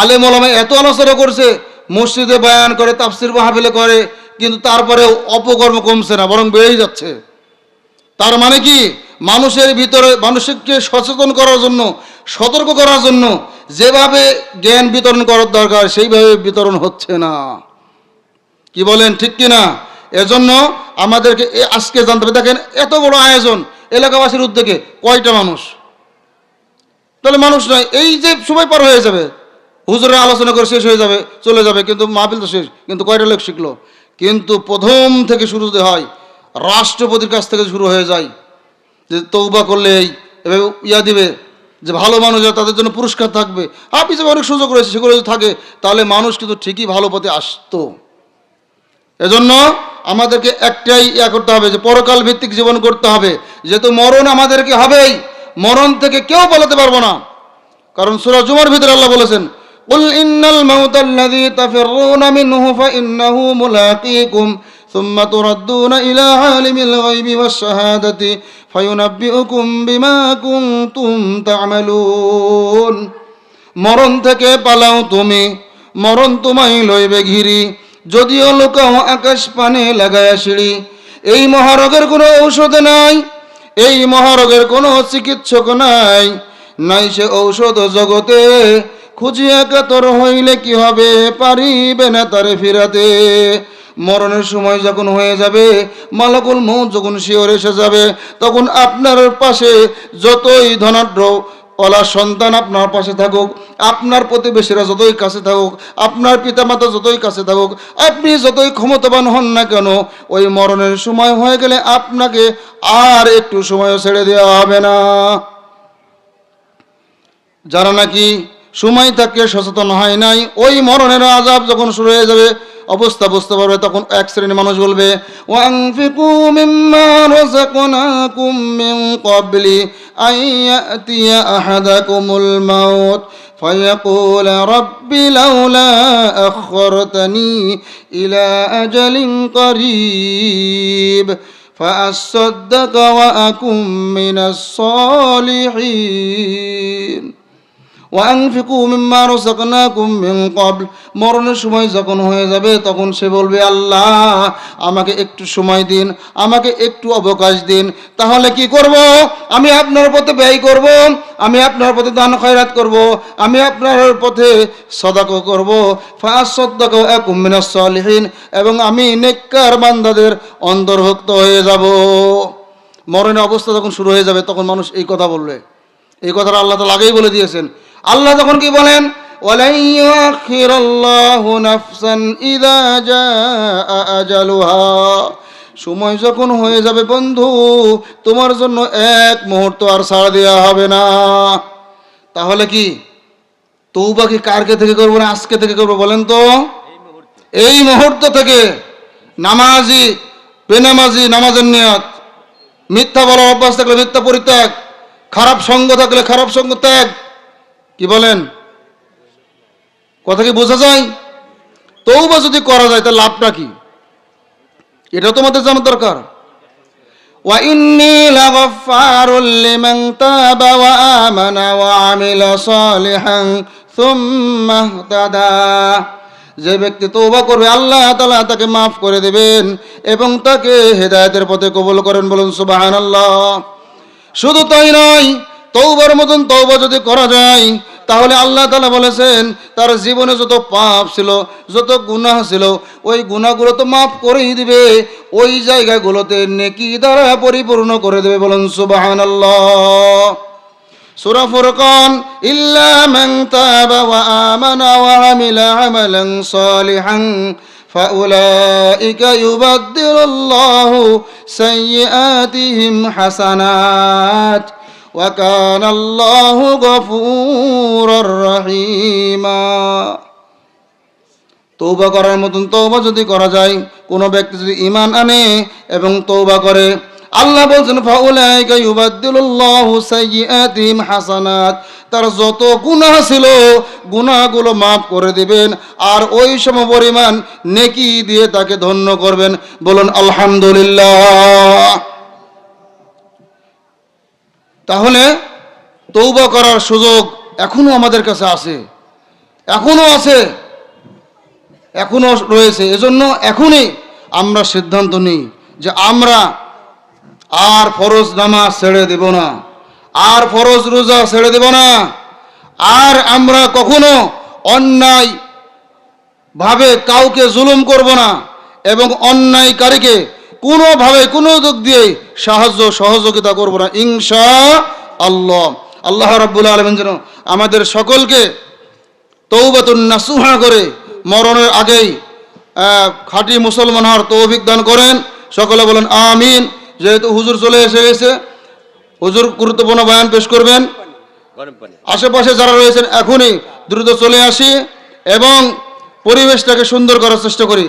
S1: আলেম ওলামা এত আলোচনা করছে, মসজিদে বয়ান করে, তাফসির মাহফিলে করে, কিন্তু তারপরে অপকর্ম কমছে না, বরং বেড়েই যাচ্ছে। তার মানে কি? মানুষের ভিতরে মানুষকে সচেতন করার জন্য, সতর্ক করার জন্য যেভাবে জ্ঞান বিতরণ করার দরকার, সেইভাবে বিতরণ হচ্ছে না। কি বলেন, ঠিক কিনা? এজন্য আমাদেরকে আজকে জানতে হবে। দেখেন, এত বড় আয়োজন এলাকাবাসীর উদ্যোগে, কয়টা মানুষ? তাহলে মানুষ নয়, এই যে সময় পার হয়ে যাবে, হুজুরের আলোচনা করে শেষ হয়ে যাবে, চলে যাবে, কিন্তু মাহফিল তো শেষ, কিন্তু কয়টা লোক শিখলো? কিন্তু প্রথম থেকে শুরু হয়, রাষ্ট্রপতির কাছ থেকে শুরু হয়ে যায়, যে তওবা করলে এভাবে দিবে, যে ভালো মানুষ তাদের জন্য পুরস্কার থাকবে। পিছনে অনেক সুযোগ রয়েছে, সেগুলো যদি থাকে তাহলে মানুষ কিন্তু ঠিকই ভালো পথে আসতো। এজন্য আমাদেরকে একটাই করতে হবে, যে পরকাল ভিত্তিক জীবন করতে হবে। যেহেতু মরণ আমাদেরকে হবেই, মরণ থেকে কেউ পালাতে পারবো না। কারণ সূরা জুমার ভিতরে আল্লাহ বলেছেন, কুল ইন্নাল মাউতাল্লাযী তাফিররুনা মিনহু ফাইন্নাহু মুলাকীকুম সুম্মা তুরাদ্দুনা ইলা আলিমিল গায়বি ওয়াশ শাহাদাতি ফায়ুনাব্বিউকুম বিমা কুনতুম তা'মালুন। মরণ থেকে পালাও তুমি, মরণ তোমায় লইবে ঘিরি, যদিও লুকাও আকাশ পানে লাগায়া সিঁড়ি। এই মহারোগের কোনো ঔষধ নাই, এই মহারোগের কোনো চিকিৎসক নাই, নাই সে ঔষধ জগতে, খুঁজিয়া কাতর হইলে কি হবে, পারিবে না তারে ফিরাতে। মরণের সময় যখন হয়ে যাবে, মালাকুল মউত যখন শিওর এসে যাবে, তখন আপনার পাশে যতই ধনাঢ্য ওলা সন্তান আপনার পাশে থাকুক, আপনার প্রতিবেশীরা যতই কাছে থাকুক, আপনার পিতামাতা যতই কাছে থাকুক, আপনি যতই ক্ষমতাবান হন না কেন, ওই মরণের সময় হয়ে গেলে আপনাকে আর একটু সময়ও ছেড়ে দেওয়া হবে না। যারা নাকি সময় থাকে সচেতন হয় নাই, ওই মরণের আযাব যখন শুরু হয়ে যাবে, অবস্থা বুঝতে পারবে, তখন এক শ্রেণীর মানুষ বলবে, ওয়ানফিকু মিম্মা রাযাকনাকুম মিন ক্বাবলি আন ইয়াতিয়া আহাদাকুমুল মাউত فيقول رب لولا أخرتني إلى أجل قريب فأصدق وأكن من الصالحين ওয়ানফিকু মিম্মা রাযাকনাকুম মিন ক্বাবল, মরণের সময় যখন হয়ে যাবে তখন সে বলবে, আল্লাহ আমাকে একটু সময় দিন, আমাকে একটু অবকাশ দিন, তাহলে কি করব? আমি আপনার পথে ব্যয় করব, আমি আপনার পথে দান খয়রাত করব, আমি আপনার পথে সদাকা করব, ফাসাদদাকা ওয়া আকুম মিনাস সালিহিন, এবং আমি নেককার বান্দাদের অন্তর্ভুক্ত হয়ে যাব। মরণের অবস্থা যখন শুরু হয়ে যাবে তখন মানুষ এই কথা বলবে। এই কথাটা আল্লাহ তাআলা আগেই বলে দিয়েছেন। আল্লাহ তখন কি বলেন? ওয়ালাই ইউআখিরাল্লাহু নাফসান ইযা জাআ আজালুহা, সময় যখন হয়ে যাবে বন্ধু, তোমার জন্য এক মুহূর্ত আর ছাড় দেওয়া হবে না। তাহলে কি তওবা কি কারকে থেকে করবো না আজকে থেকে করবো বলেন তো? এই মুহূর্ত থেকে। নামাজি বেনামাজি নামাজের নিয়ত, মিথ্যা বলার অভ্যাস থাকলে মিথ্যা পরিত্যাগ, খারাপ সঙ্গ থাকলে খারাপ সঙ্গ ত্যাগ। কি বলেন? কথা কি বোঝা যায়? তওবা যদি করা যায় তাহলে লাভটা কি, এটা তোমাদের জানা দরকার। ওয়া ইন্নী লাগাফফারুল লিমান তাবা ওয়া আমানা ওয়া আমিলা সালিহান সুম্মা ইহতাদা, যে ব্যক্তি তওবা করবে আল্লাহ তাআলা তাকে মাফ করে দেবেন এবং তাকে হেদায়েতের পথে কবুল করেন। বলুন সুবহানাল্লাহ। শুধু তাই নয়, তওবার মতন তওবা যদি করা যায় তাহলে আল্লাহ তাআলা বলেছেন তার জীবনে যত পাপ ছিল, যত গুনাহ ছিল, ওই গুনাহগুলো তো মাফ করেই দিবে, ওই জায়গাগুলোতে নেকি দ্বারা পরিপূর্ণ করে দেবে। বলুন সুবহানাল্লাহ। সূরা ফুরকান, ইল্লা মান তাবা ওয়া আমানা ওয়া আমিলা আমালান সালিহান ফাউলাইকা ইউবাদদিলুল্লাহু সাইয়্যাতিহিম হাসানাত ওয়া কানাল্লাহু গফুরুর রহিমা। তওবা করার মতন তওবা যদি করা যায়, কোনো ব্যক্তি যদি ঈমান আনে এবং তওবা করে, আল্লাহ বলছেন ফাউলাইকা ইউবাদদিলুল্লাহু সাইয়্যাতিহিম হাসানাত, তার যত গুনাহ ছিল গুনাহগুলো মাফ করে দিবেন আর ওই সমপরিমাণ নেকি দিয়ে তাকে ধন্য করবেন। বলুন আলহামদুলিল্লাহ। তাহলে তওবা করার সুযোগ এখনো আমাদের কাছে আছে, এখনো আছে, এখনো রয়েছে। এজন্য এখনই আমরা সিদ্ধান্ত নিই যে আমরা আর ফরজ নামাজ ছেড়ে দেব না, আর ফরজ রোজা ছেড়ে দেব না, আর আমরা কখনো অন্যায় ভাবে কাউকে জুলুম করব না এবং অন্যায়কারীকে কোনোভাবে কোনো দিক দিয়ে সহযোগিতা করব না ইনশাআল্লাহ। আল্লাহ রাব্বুল আলামিন যেন আমাদের সকলকে তওবাতুন নাসুহা করে মরণের আগেই খাঁটি মুসলমান হওয়ার তৌফিক দান করেন। সকলে বলেন আমিন। যেহেতু হুজুর চলে এসে হুজুর গুরুত্বপূর্ণ বয়ান পেশ করবেন, আশেপাশে যারা রয়েছেন এখনই দ্রুত চলে আসি এবং পরিবেশটাকে সুন্দর করার চেষ্টা করি।